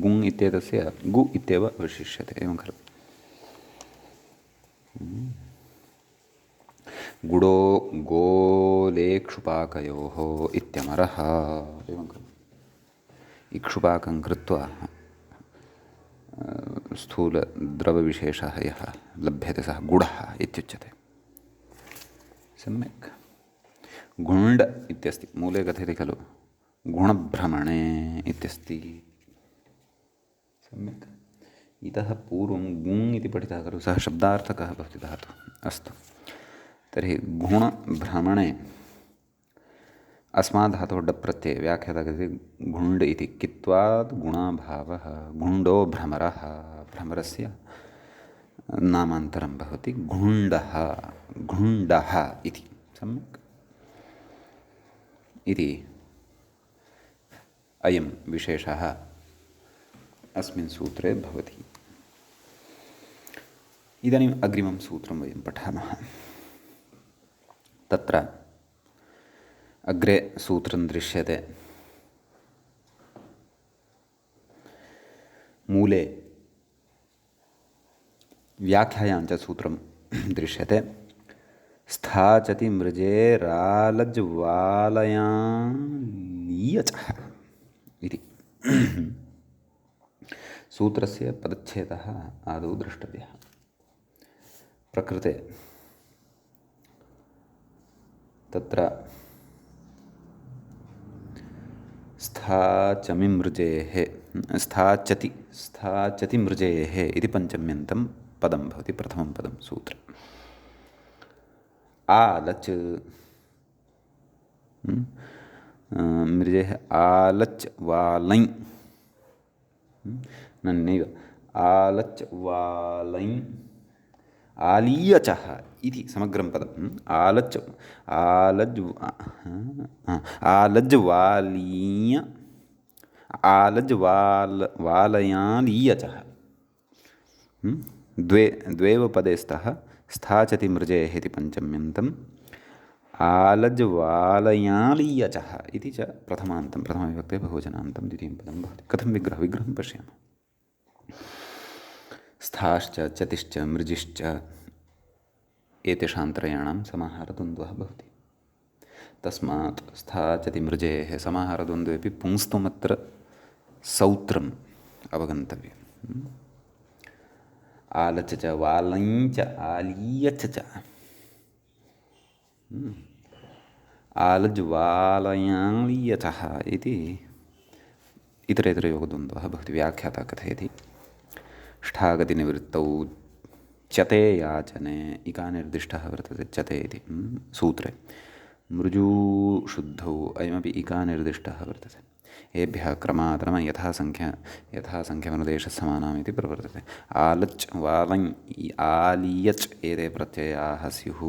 गुङ् इत्येतस्य गु इत्येव अवशिष्यते। एवं खलु गुडो गोलेक्षुपाकयोः इत्यमरः। एवं खलु इक्षुपाकं कृत्वा स्थूलद्रवविशेषः यः लभ्यते सः गुडः इत्युच्यते। सम्यक्। गुण्ड इत्यस्ति मूले कथयति खलु गुणभ्रमणे इत्यस्ति। सम्यक्। इतः पूर्वं गुङ् इति पठितः खलु सः शब्दार्थकः भवति धातुः। अस्तु। तर्हि गुणभ्रमणे अस्मात् धातोः डप्रत्यये व्याख्याता कथयति घुण्ड् इति कित्वात् गुणाभावः घुण्डो भ्रमरः भ्रमरस्य नामान्तरं भवति घुण्डः घुण्डः इति। सम्यक्। इति अयं विशेषः अस्मिन् सूत्रे भवति। इदानीम् अग्रिमं सूत्रं वयं पठामः। तत्र अग्रे सूत्रं दृश्यते मूले व्याख्यायां च सूत्रं दृश्यते स्थाचति मृजेरालज्वालयालीयचः इति। सूत्रस्य पदच्छेदः आदौ द्रष्टव्यः। प्रकृते तत्र स्थाचति मृजेः इति पञ्चम्यन्तं पदं भवति। प्रथमं पदं सूत्र आलच् मृजेः आलच् वालै नन्नैव आलच् वालै आलीयचः इति समग्रं पदम् आलज्वालयालीयचः द्वेव पदे स्तः स्थाचति मृजेः इति पञ्चम्यन्तम् आलज्वालयालीयचः इति च प्रथमान्तं प्रथमविभक्ते बहुवचनान्तं द्वितीयं पदं भवति। कथं विग्रहं पश्यामः। स्थाश्च चतिश्च मृजिश्च एतेषां त्रयाणां समाहारद्वन्द्वः भवति। तस्मात् स्थाचति मृजेः समाहारद्वन्द्वेपि पुंस्त्वमत्र सौत्रम् अवगन्तव्यम्। आलच च वालञ्च आलीयच च आलज्वालयाङ्लियचः इति इतरेतरयोगद्वन्द्वः भवति। व्याख्याता कथयति ष्ठागतिनिवृत्तौ चते याचने इकानिर्दिष्टः वर्तते चते इति सूत्रे। मृजूशुद्धौ अयमपि इकानिर्दिष्टः वर्तते। एभ्यः क्रमात् यथासङ्ख्यमनुदेशः समानम् इति प्रवर्तते। आलच् वालञ् आलियच् एते प्रत्ययाः स्युः।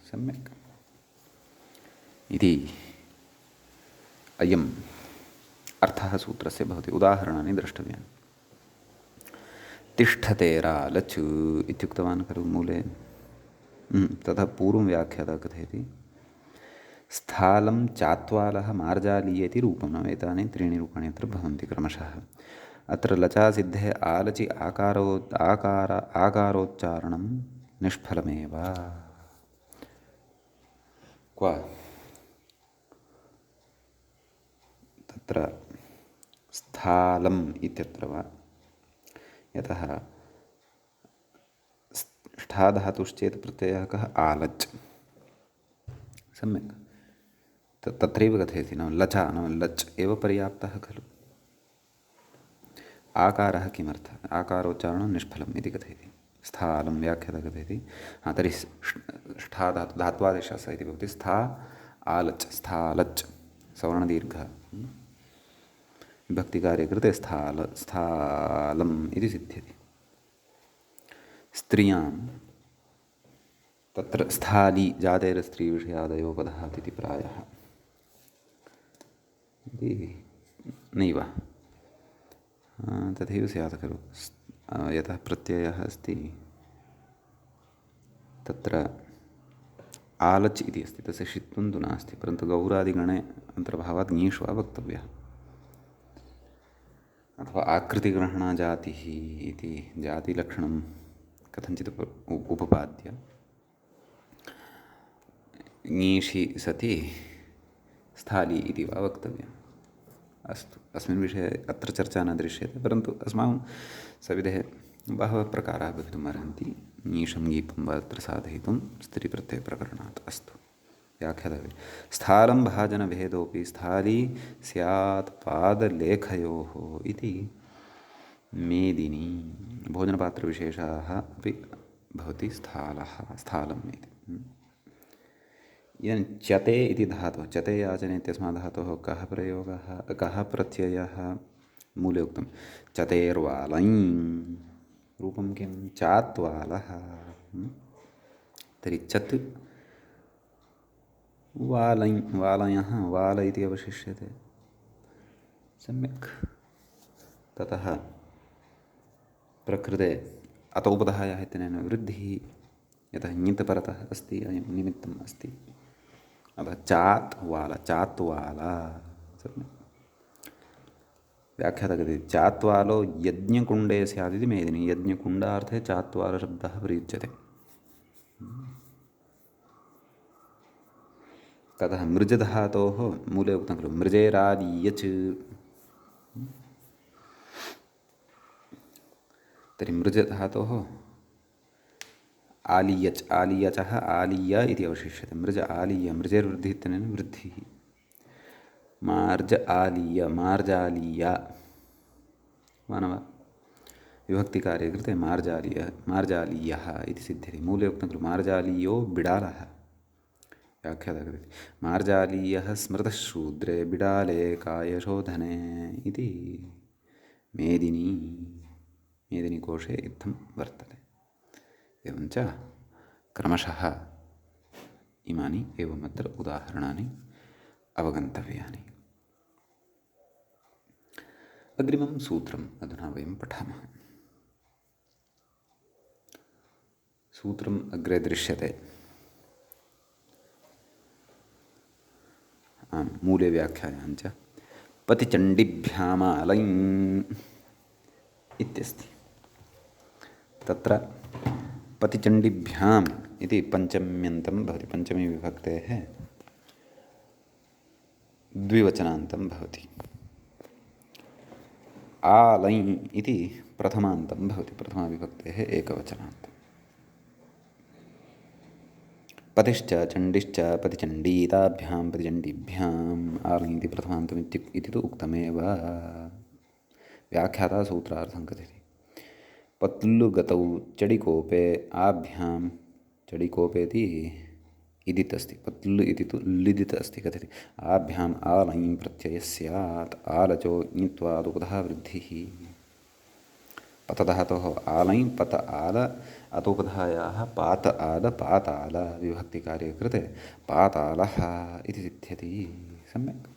सम्यक् इति अयम् अर्थः सूत्रस्य भवति। उदाहरणानि द्रष्टव्यानि। तिष्ठतेरा लच् इत्युक्तवान् खलु मूले। ततः पूर्वं व्याख्याता कथयति स्थालं चात्वालः मार्जालीयेति रूपं। नाम एतानि त्रीणि रूपाणि अत्र भवन्ति क्रमशः। अत्र लचासिद्धे आलचि आकारोच्चारणं निष्फलमेव। क्व तत्र स्थालम् इत्यत्र वा, यतः ष्ठाधातुश्चेत् प्रत्ययः कः आलच्। सम्यक् तत्रैव कथयति नाम लचा नाम लच् एव पर्याप्तः खलु। आकारः किमर्थः आकारोच्चारणं निष्फलम् इति कथयति। स्थालं व्याख्याता कथयति तर्हि ष्ठाधातु धात्वादेशः स इति भवति। स्था आलच् स्थालच् सवर्णदीर्घः विभक्तिकार्ये कृते स्थालम् इति सिद्ध्यति। स्त्रियां तत्र स्थाली जातेरस्त्रीविषयादयो पदात् इति प्रायः इति नैव तथैव स्यात् खलु। यतः प्रत्ययः अस्ति तत्र आलच् इति अस्ति, तस्य षित्वं तु नास्ति, परन्तु गौरादिगणे अन्तर्भावात् ङीष् वा वक्तव्यः। अथवा आकृतिग्रहणजातिः इति जातिलक्षणं कथञ्चित् उपपाद्य ङीषि सति स्थाली इति वा वक्तव्यम्। अस्तु, अस्मिन् विषये अत्र चर्चा न दृश्यते, परन्तु अस्माकं सविधे बहवः प्रकाराः भवितुम् अर्हन्ति ङीषं गीपं वा अत्र साधयितुं स्त्रीप्रत्ययप्रकरणात्। अस्तु, व्याख्यातव्यं स्थालं भाजनभेदोऽपि स्थाली स्यात् पादलेखयोः इति मेदिनी। भोजनपात्रविशेषाः अपि भवति स्थालः स्थालम् इति। इदानीं चते इति धातुः, चते याचने इत्यस्मात् धातोः कः प्रयोगः कः प्रत्ययः मूले उक्तं चतेर्वालञ् रूपं किं चात्वालः। तर्हि चत् वालयः वाल इति अवशिष्यते। सम्यक् ततः प्रकृते अत उपधायाः इत्यनेन वृद्धिः, यतः ङित् परतः अस्ति अयं निमित्तम् अस्ति, अतः चात्वाल चात्वाल। सम्यक् व्याख्याता कथयति चात्वालो यज्ञकुण्डे स्यादिति मेदिनी। यज्ञकुण्डार्थे चात्वालशब्दः प्रयुज्यते। ततः मृजधातोः मूले उक्तं खलु मृजेरालीयच्। तर्हि मृजधातोः आलीयच् आलीयचः आलीय इति अवशिष्यते। मृज आलीय मृजेर्वृद्धिः इत्यनेन वृद्धिः। मार्ज आलीय मार्जालीय मानव विभक्तिकार्ये कृते मार्जालीयः इति सिद्ध्यति। मूले उक्तं खलु मार्जालीयो बिडालः। व्याख्याता कथयति मार्जालीयः स्मृतः शूद्रे बिडाले कायशोधने इति मेदिनीकोशे इत्थं वर्तते। एवञ्च क्रमशः इमानि एवमत्र उदाहरणानि अवगन्तव्यानि। अग्रिमं सूत्रम् अधुना वयं पठामः। सूत्रम् अग्रे दृश्यते। मूले व्याख्यायाञ्च पतिचण्डिभ्यामालञ् इत्यस्ति। तत्र पतिचण्डिभ्याम् इति पञ्चम्यन्तं भवति। पञ्चमी विभक्तेः द्विवचनान्तं भवति। आलै इति प्रथमान्तं भवति। प्रथमाविभक्तेः एकवचनान्तम्। पतिश्च चण्डिश्च पतिचण्डी ताभ्यां पतिचण्डीभ्याम् आलयन्ति प्रथमान्तम् इति तु उक्तमेव। व्याख्याता सूत्रार्थं कथयति। पत्लुगतौ चडिकोपे आभ्यां चडिकोपेति इदित् अस्ति, पत्लु इति तु लिदित् अस्ति कथयति। आभ्याम् आलयं प्रत्ययः स्यात्, आलचो ङित्वादुपधः वृद्धिः। पतधातोः आलयं पत आल अतोपधायाः पात आल पाताल विभक्तिकार्ये कृते पातालः इति सिद्ध्यति। सम्यक्।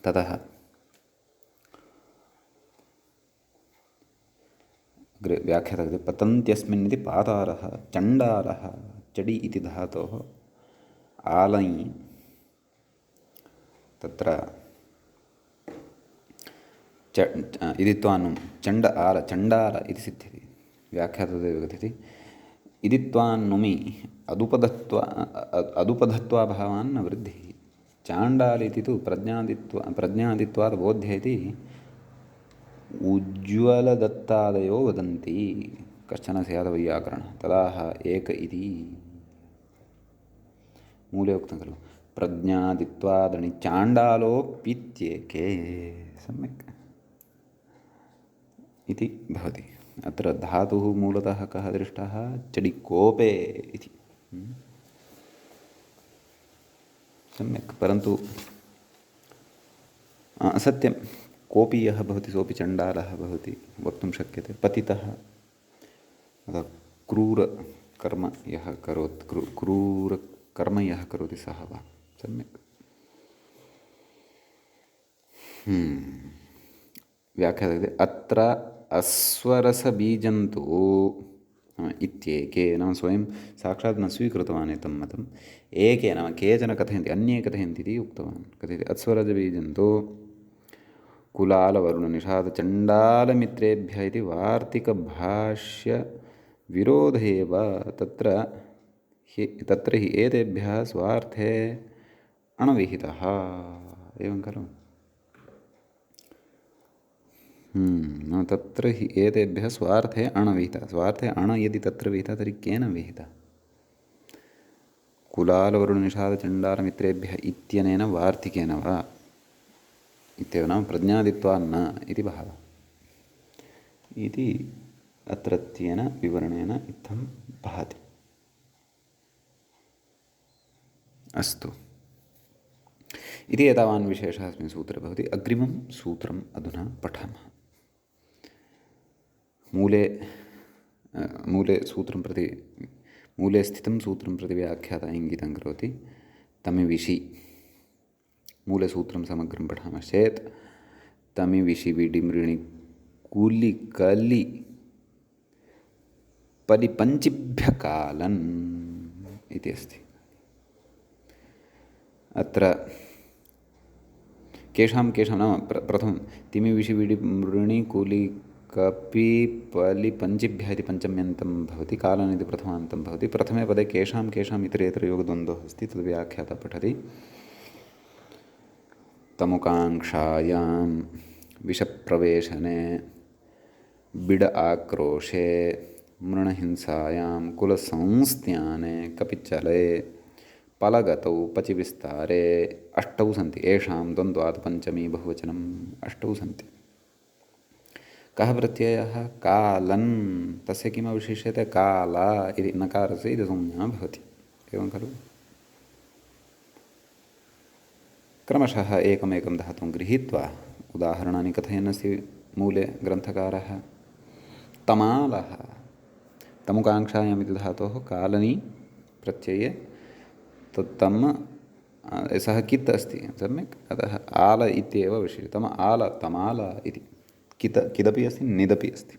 ततः व्याख्याता कृते पतन्त्यस्मिन् इति पातालः चण्डालः चडि इति धातोः आलयि तत्र इदित्वान्नुं चण्ड आल चण्डाल इति सिद्ध्यति। व्याख्यातदेव कथयति इदित्वान्नुमि अदुपधत्वाभावान् न वृद्धिः। चाण्डाल इति तु प्रज्ञादित्वात् बोध्य इति उज्ज्वलदत्तादयो वदन्ति। कश्चन स्यात् वैयाकरणः तदाह एक इति मूले उक्तं खलु। प्रज्ञादित्वादणि चाण्डालोऽप्येके। सम्यक् इति भवति। अत्र धातुः मूलतः कः दृष्टः? चडिकोपे इति। सम्यक्। परन्तु सत्यं कोऽपि यः भवति सोऽपि चण्डालः भवति वक्तुं शक्यते। पतितः क्रूरकर्म यः करोति क्रूरकर्म यः करोति सः वा। सम्यक्। व्याख्याते अत्र अस्वरसबीजन्तु इत्येके नाम स्वयं साक्षात् न स्वीकृतवान् एतं मतम्। एके नाम केचन कथयन्ति, अन्ये कथयन्ति इति उक्तवान्। कथयति अस्वरसबीजन्तु कुलालवरुणनिषादचण्डालमित्रेभ्यः इति वार्तिकभाष्यविरोध एव। तत्र हि एतेभ्यः स्वार्थे अणविहितः। एवं खलु। तत्र हि एतेभ्यः स्वार्थे अणविहितः। स्वार्थे अण यदि तत्र विहितः तर्हि केन विहितः? कुलालवरुणनिषादचण्डालमित्रेभ्यः इत्यनेन वार्तिकेन वा इत्येव। नाम प्रज्ञादित्वान्न इति भावः इति अत्रत्येन विवरणेन इत्थं भाति। अस्तु इति एतावान् विशेषः अस्मिन् सूत्रे भवति। अग्रिमं सूत्रम् अधुना पठामः। मूले सूत्रं प्रति मूले स्थितं सूत्रं प्रति व्याख्याता इङ्गितं करोति। तमिविषि मूलसूत्रं समग्रं पठामश्चेत् तमिविषि विडिमृणि कुलि कलि पलिपञ्चिभ्यकालन् इति अस्ति। अत्र केषां नाम प्रथमं तिमिविषि विडिमृणि कुलि कपि पलिपञ्चिभ्यः इति पञ्चम्यन्तं भवति। कालन् इति प्रथमान्तं भवति। प्रथमे पदे केषाम् इतरेतरयोगद्वन्द्वः अस्ति। तद् व्याख्याता पठति। तमुकाङ्क्षायां विषप्रवेशने बिड आक्रोशे मृणहिंसायां कुलसंस्त्याने कपिचले पलगतौ पचिविस्तारे अष्टौ सन्ति। येषां द्वन्द्वात् पञ्चमी बहुवचनम् अष्टौ सन्ति। कः प्रत्ययः? कालन्। तस्य किम् अवशिष्यते? काला इति नकारस्य इति संज्ञा भवति। एवं खलु। क्रमशः एकमेकं धातुं गृहीत्वा उदाहरणानि कथयन्नस्ति मूले ग्रन्थकारः। तमालः तमुकाङ्क्षायाम् इति धातोः कालनि प्रत्यये तम् सः कित् अस्ति। सम्यक्। अतः आल इत्येव विषयः। तमाल इति किदपि अस्ति, निदपि अस्ति।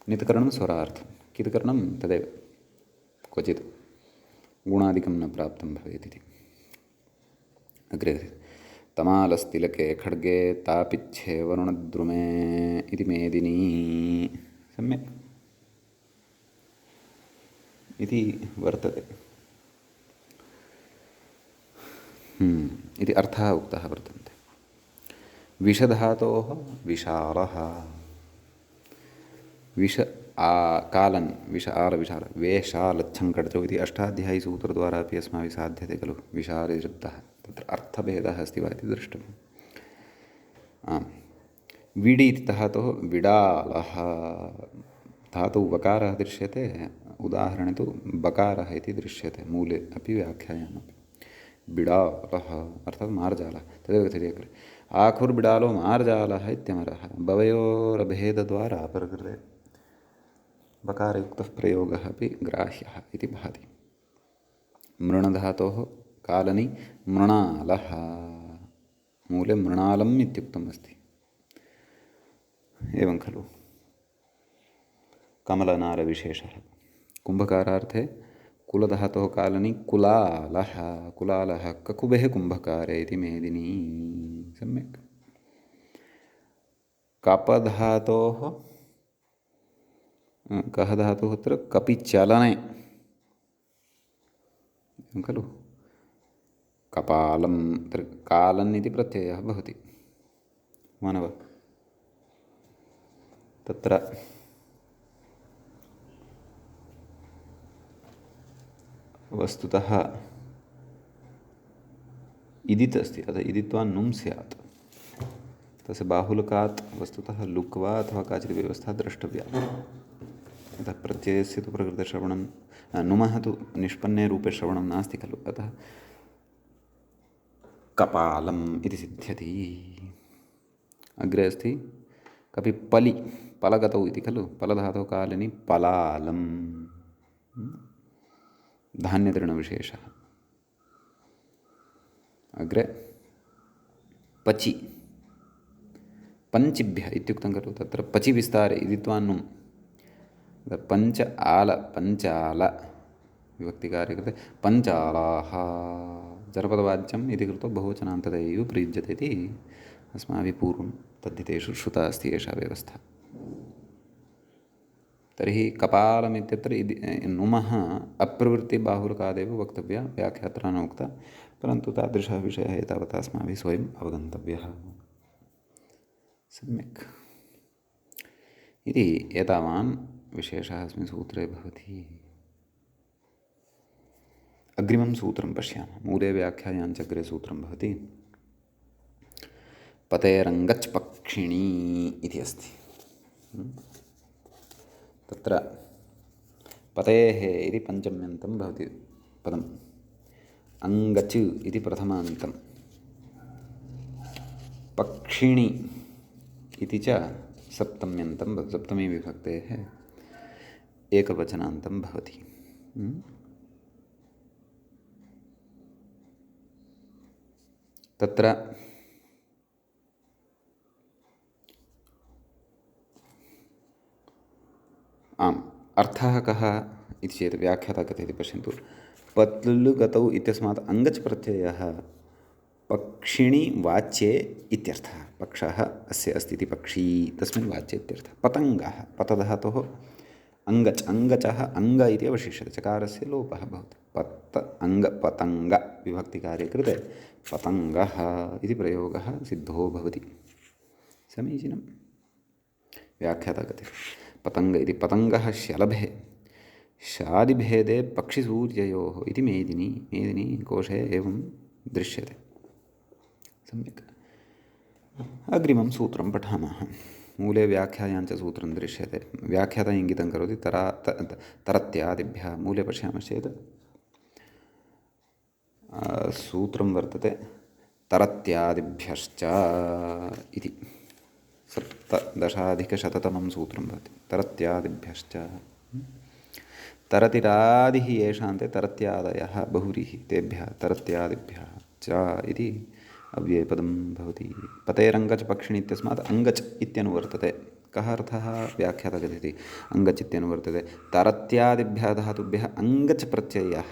नित्करणं स्वरार्थं, कित्करणं तदेव क्वचित् गुणादिकं न प्राप्तं भवेत् इति। अग्रे तमालस्तिलके खड्गे तापिच्छे वरुणद्रुमे इति मेदिनी। सम्यक् इति वर्तते। इति अर्थः उक्तः वर्तन्ते। विषधातोः विशालः। विष कालन् विशाल वेशालच्छङ्कटचौ इति अष्टाध्यायीसूत्रद्वारा अपि अस्माभिः साध्यते खलु विशालशब्दः तत्र अर्थभेदः अस्ति वा इति द्रष्टव्यम्। आम् विडि इति धातोः विडालः धातुः वकारः दृश्यते, उदाहरणे तु बकारः इति दृश्यते, मूले अपि व्याख्यायामपि बिडालः अर्थात् मार्जालः तदेव कथ्यते अग्रे आखुर्बिडालो मार्जालः इत्यमरः भवयोरभेदद्वारा प्रकृते बकारयुक्तः प्रयोगः अपि ग्राह्यः इति भाति। मृणधातोः कालनि मृणालः मूले मृणालम् इत्युक्तम् अस्ति, एवं खलु। कमलनारविशेषः कुम्भकारार्थे कुलधातोः कालनि कुलालः कुलालः ककुभे कुम्भकारे इति मेदिनी सम्यक्। कपधातोः कः धातुः अत्र कपि चलने खलु कपालं कालन् इति प्रत्ययः भवति मानव। तत्र वस्तुतः इदित् अस्ति, अतः इदित्वा नुम् स्यात्, तस्य बाहुलकात् वस्तुतः लुक् वा अथवा काचित् व्यवस्था द्रष्टव्या। अतः प्रत्ययस्य तु प्रकृतश्रवणं नुमः तु निष्पन्ने रूपे श्रवणं नास्ति खलु, अतः कपालम् इति सिद्ध्यति। अग्रे अस्ति कपि पलि पलगतौ इति खलु पलधातोः कालनि पलालम् धान्यतृणविशेषः। अग्रे पचि पञ्चिभ्यः इत्युक्तं खलु तत्र पचि विस्तारे इदित्वा नुम् पञ्च आल पञ्चाल विभक्तिकार्ये कृते पञ्चालाः जनपदवाच्यम् इति कृत्वा बहुवचनान्ततयैव प्रयुज्यते इति अस्माभिः पूर्वं तद्धितेषु श्रुता अस्ति एषा व्यवस्था। तर्हि कपालमित्यत्र नुमः अप्रवृत्तिबाहुलकादेव वक्तव्या, व्याख्यात्रा न उक्ता, परन्तु तादृशः विषयः एतावता अस्माभिः स्वयम् अवगन्तव्यः। सम्यक् इति एतावान् विशेषः अस्मिन् सूत्रे भवति। अग्रिमं सूत्रं पश्यामः। मूले व्याख्यायाञ्च अग्रे सूत्रं भवति पतेरङ्गच् पक्षिणी इति अस्ति। तत्र पतेः इति पञ्चम्यन्तं भवति पदम्, अङ्गच् इति प्रथमान्तं, पक्षिणी इति च सप्तम्यन्तं सप्तमी विभक्तेः एकवचनान्तं भवति। तत्र आम् अर्थः कः इति चेत् व्याख्याता कथयति पश्यन्तु। पत्लुगतौ इत्यस्मात् अङ्गच् प्रत्ययः पक्षिणी वाच्ये इत्यर्थः, पक्षः अस्य अस्ति इति पक्षी तस्मिन् वाच्ये इत्यर्थः। पतङ्गः पतधातोः अङ्गच् अङ्गचः अङ्ग इति अवशिष्यते, चकारस्य लोपः भवति, पत् अङ्ग पतङ्ग विभक्तिकार्ये कृते पतङ्गः इति प्रयोगः सिद्धो भवति। समीचीनं व्याख्याता कथयति पतङ्ग इति पतङ्गः शलभे शादिभेदे पक्षिसूर्ययोः इति मेदिनी कोशे एवं दृश्यते। सम्यक् अग्रिमं सूत्रं पठामः। मूले व्याख्यायाञ्च सूत्रं दृश्यते, व्याख्याता इङ्गितं करोति तरत्यादिभ्यः। मूले पश्यामश्चेत् सूत्रं वर्तते तरत्यादिभ्यश्च इति, 17,000 सूत्रं भवति। तरत्यादिभ्यश्च तरतिरादिः येषान्ते तरत्यादयः बहुव्रीहि तेभ्यः तरत्यादिभ्यः च इति अव्ययपदं भवति। पतेरङ्गच् पक्षिणी इत्यस्मात् अङ्गच् इत्यनुवर्तते। कः अर्थः व्याख्याता कथयति अङ्गच् इत्यनुवर्तते, तरत्यादिभ्यः धातुभ्यः अङ्गच् प्रत्ययः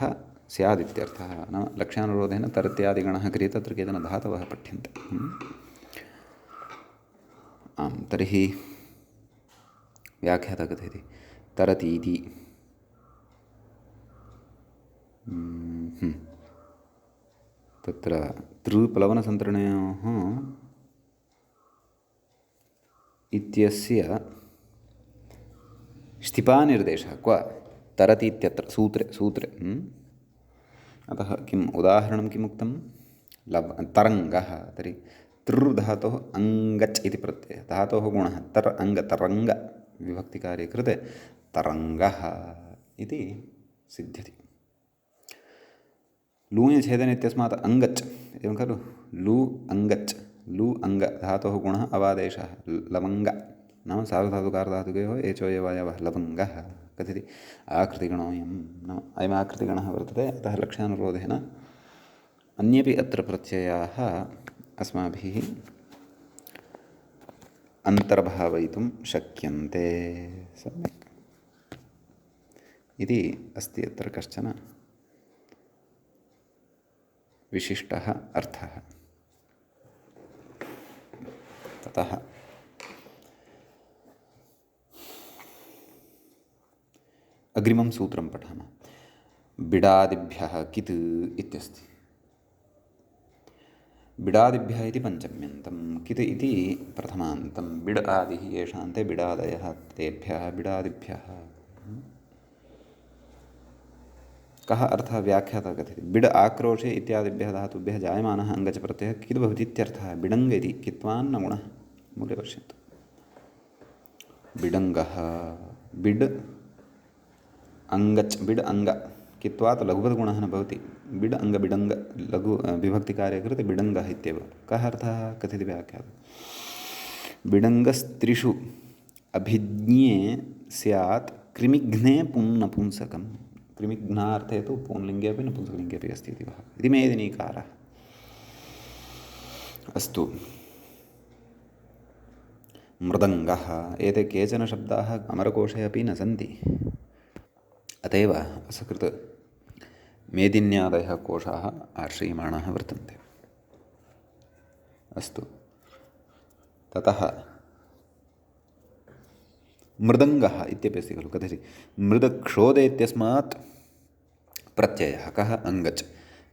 स्यादित्यर्थः। नाम लक्ष्यानुरोधेन तरत्यादिगणः क्रियते, तत्र केचन धातवः पठ्यन्ते। आं तर्हि व्याख्याता कथयति तरतीति तत्र तृप्लवनसन्तरणयोः इत्यस्य स्थिपानिर्देशः क्व तरति इत्यत्र सूत्रे अतः किम् उदाहरणं किम् उक्तं तरङ्गः तर्हि तृ धातोः अङ्गच् इति प्रत्ययः धातोः गुणः तरङ्ग विभक्तिकार्ये कृते तरङ्गः इति सिद्ध्यति लूञ्छेदने इत्यस्मात् अङ्गच् एवं खलु लू अङ्गच् लू अङ्ग धातोः गुणः अवादेशः लवङ्ग नाम सार्वधातुकारधातुकयोः एचो एवायवः लवङ्गः कथयति आकृतिगणोऽयं नाम अयम् आकृतिगणः वर्तते अतः लक्ष्यानुरोधेन अन्येपि अत्र प्रत्ययाः अस्माभिः अन्तर्भावयितुं शक्यन्ते सम्यक् इति अस्ति अत्र कश्चन विशिष्टः अर्थः ततः अग्रिमं सूत्रं पठामः बिडादिभ्यः कित् इत्यस्ति बिडादिभ्यः इति पञ्चम्यन्तं कित् इति प्रथमान्तं बिड् आदिः येषान्ते बिडादयः तेभ्यः बिडादिभ्यः कः अर्थः व्याख्याता कथयति बिड् आक्रोशे इत्यादिभ्यः धातुभ्यः जायमानः अङ्गच प्रत्ययः कित् भवति इत्यर्थः बिडङ्ग इति कित्वान्नगुणः मूले पश्यन्तु बिडङ्गः बिड् अङ्गच् बिड् अङ्ग कित्वात् लघुपदगुणः न भवति बिड् अङ्ग बिडङ्ग लघु विभक्तिकार्ये कृते बिडङ्गः इत्येव कः अर्थः कथयति व्याख्याता बिडङ्गस्त्रिषु अभिज्ञे स्यात् कृमिघ्ने पुंनपुंसकम् कृमिघ्नार्थे तु पुंलिङ्गे अपि नपुंसकलिङ्गे अपि अस्ति इति भावः इति मेदिनीकारः अस्तु मृदङ्गः एते केचन शब्दाः अमरकोशे अपि न सन्ति अत एव असकृत् मेदिन्यादयः कोशाः आश्रयमाणाः वर्तन्ते अस्तु ततः मृदङ्गः इत्यपि अस्ति खलु कथयति मृदक्षोदे इत्यस्मात् प्रत्ययः कः अङ्गच्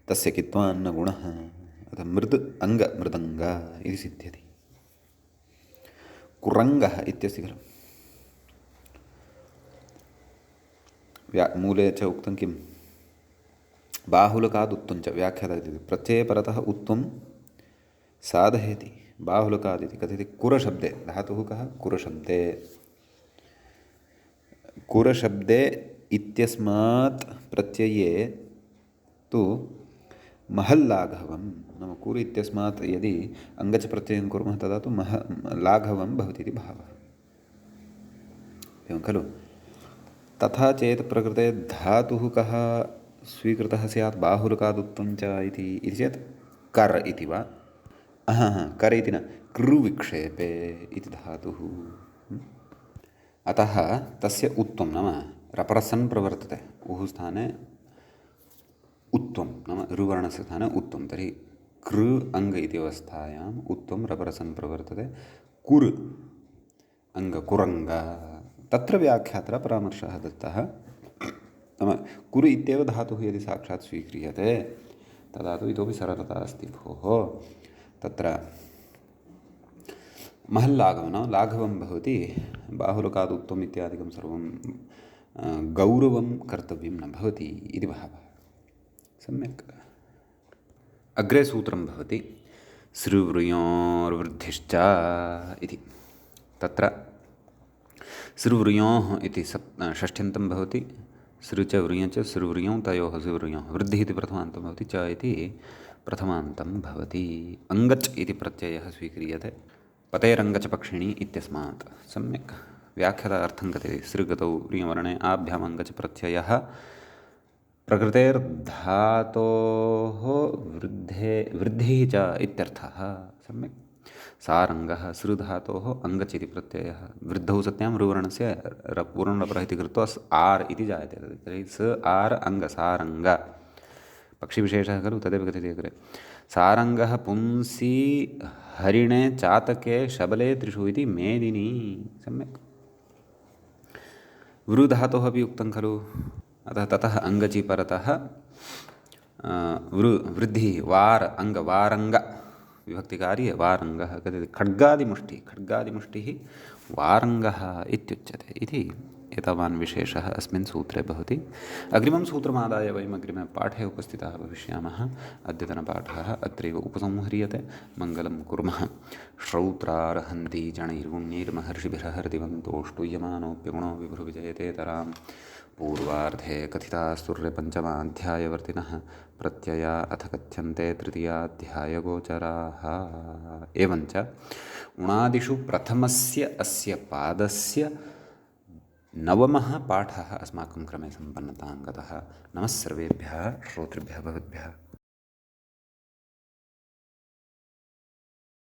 तस्य कित्वान्नगुणः अतः मृद् अङ्ग मृदङ्ग इति सिद्ध्यति कुरङ्गः इत्यस्ति खलु मूले च उक्तं किं बाहुलकाद् उत्तुञ्च व्याख्याता इति प्रत्यये परतः उत्वं साधयति बाहुलकाद् इति कथयति कुरशब्दे धातुः कः कुरशब्दे इत्यस्मात् प्रत्यये तु महल्लाघवं नाम कुर् इत्यस्मात् यदि अङ्गच प्रत्ययं कुर्मः तदा तु लाघवं भवति इति भावः एवं खलु तथा चेत् प्रकृते धातुः कः स्वीकृतः स्यात् बाहुलकाद् उत्तुञ्च इति चेत् कर् इति वा कर् इति न कृविक्षेपे इति धातुः अतः तस्य उत्वं नाम रपरसन् प्रवर्तते उः स्थाने उत्वं नाम रुवर्णस्य स्थाने उत्वं तर्हि कृ अङ्ग इति अवस्थायाम् उत्वं रपरसन् प्रवर्तते कुर् अङ्ग कुरङ्ग तत्र व्याख्यात्र परामर्शः दत्तः नाम कुरु इत्येव धातुः यदि साक्षात् स्वीक्रियते तदा तु इतोपि सरलता अस्ति भोः तत्र महल्लाघवं नाम लाघवं भवति बाहुलकाद् उत्तमम् इत्यादिकं सर्वं गौरवं कर्तव्यं न भवति इति भावः सम्यक् अग्रे सूत्रं भवति सृवृयोर्वृद्धिश्च इति तत्र सृवृयोः इति षष्ठ्यन्तं भवति सृ च व्रियं च सृवृयों तयोः सृवृयोः वृद्धिः इति प्रथमान्तं भवति च इति प्रथमान्तं भवति अङ्गच् इति प्रत्ययः स्वीक्रियते पतेरङ्गच पक्षिणी इत्यस्मात् सम्यक् व्याख्याता अर्थं कथयति सृगतौ व्रियवर्णे आभ्याम् अङ्गच प्रत्ययः प्रकृतेर्धातोः वृद्धिः च इत्यर्थः सम्यक् सारङ्गः सृधातोः अङ्गच् इति प्रत्ययः वृद्धौ सत्यां रुवर्णस्य पूर्णरपरः इति कृत्वा आर् इति जायते तर्हि स आर् अङ्ग सारङ्ग पक्षिविशेषः खलु तदेव कथयति अग्रे सारङ्गः पुंसि हरिणे चातके शबले त्रिषु इति मेदिनी सम्यक् वृधातोः अपि उक्तं खलु अतः ततः अङ्गचि परतः वृद्धिः वार अङ्ग वारङ्ग विभक्तिकार्ये वारङ्गः कथयति खड्गादिमुष्टिः वारङ्गः इत्युच्यते इति एतावान् विशेषः अस्मिन् सूत्रे भवति। अग्रिमं सूत्रमादाय वयम् अग्रिमपाठे उपस्थिताः भविष्यामः। अद्यतनपाठः अत्रैव उपसंह्रियते। मङ्गलं कुर्मः। श्रौत्रार्हन्ति चणैर्गुण्यैर्महर्षिभिर्हरदिवन्तोष्टुयमानोऽप्यगुणो विभुर्विजयतेतरां पूर्वार्धे कथितास्तुर्यपञ्चमाध्यायवर्तिनः प्रत्यया अथ कथ्यन्ते तृतीयाध्यायगोचराः। एवञ्च उणादिषु प्रथमस्य अस्य पादस्य नवमः पाठः अस्माकं क्रमे सम्पन्नतां गतः। नमः सर्वेभ्यः श्रोतृभ्यः भवद्भ्यः।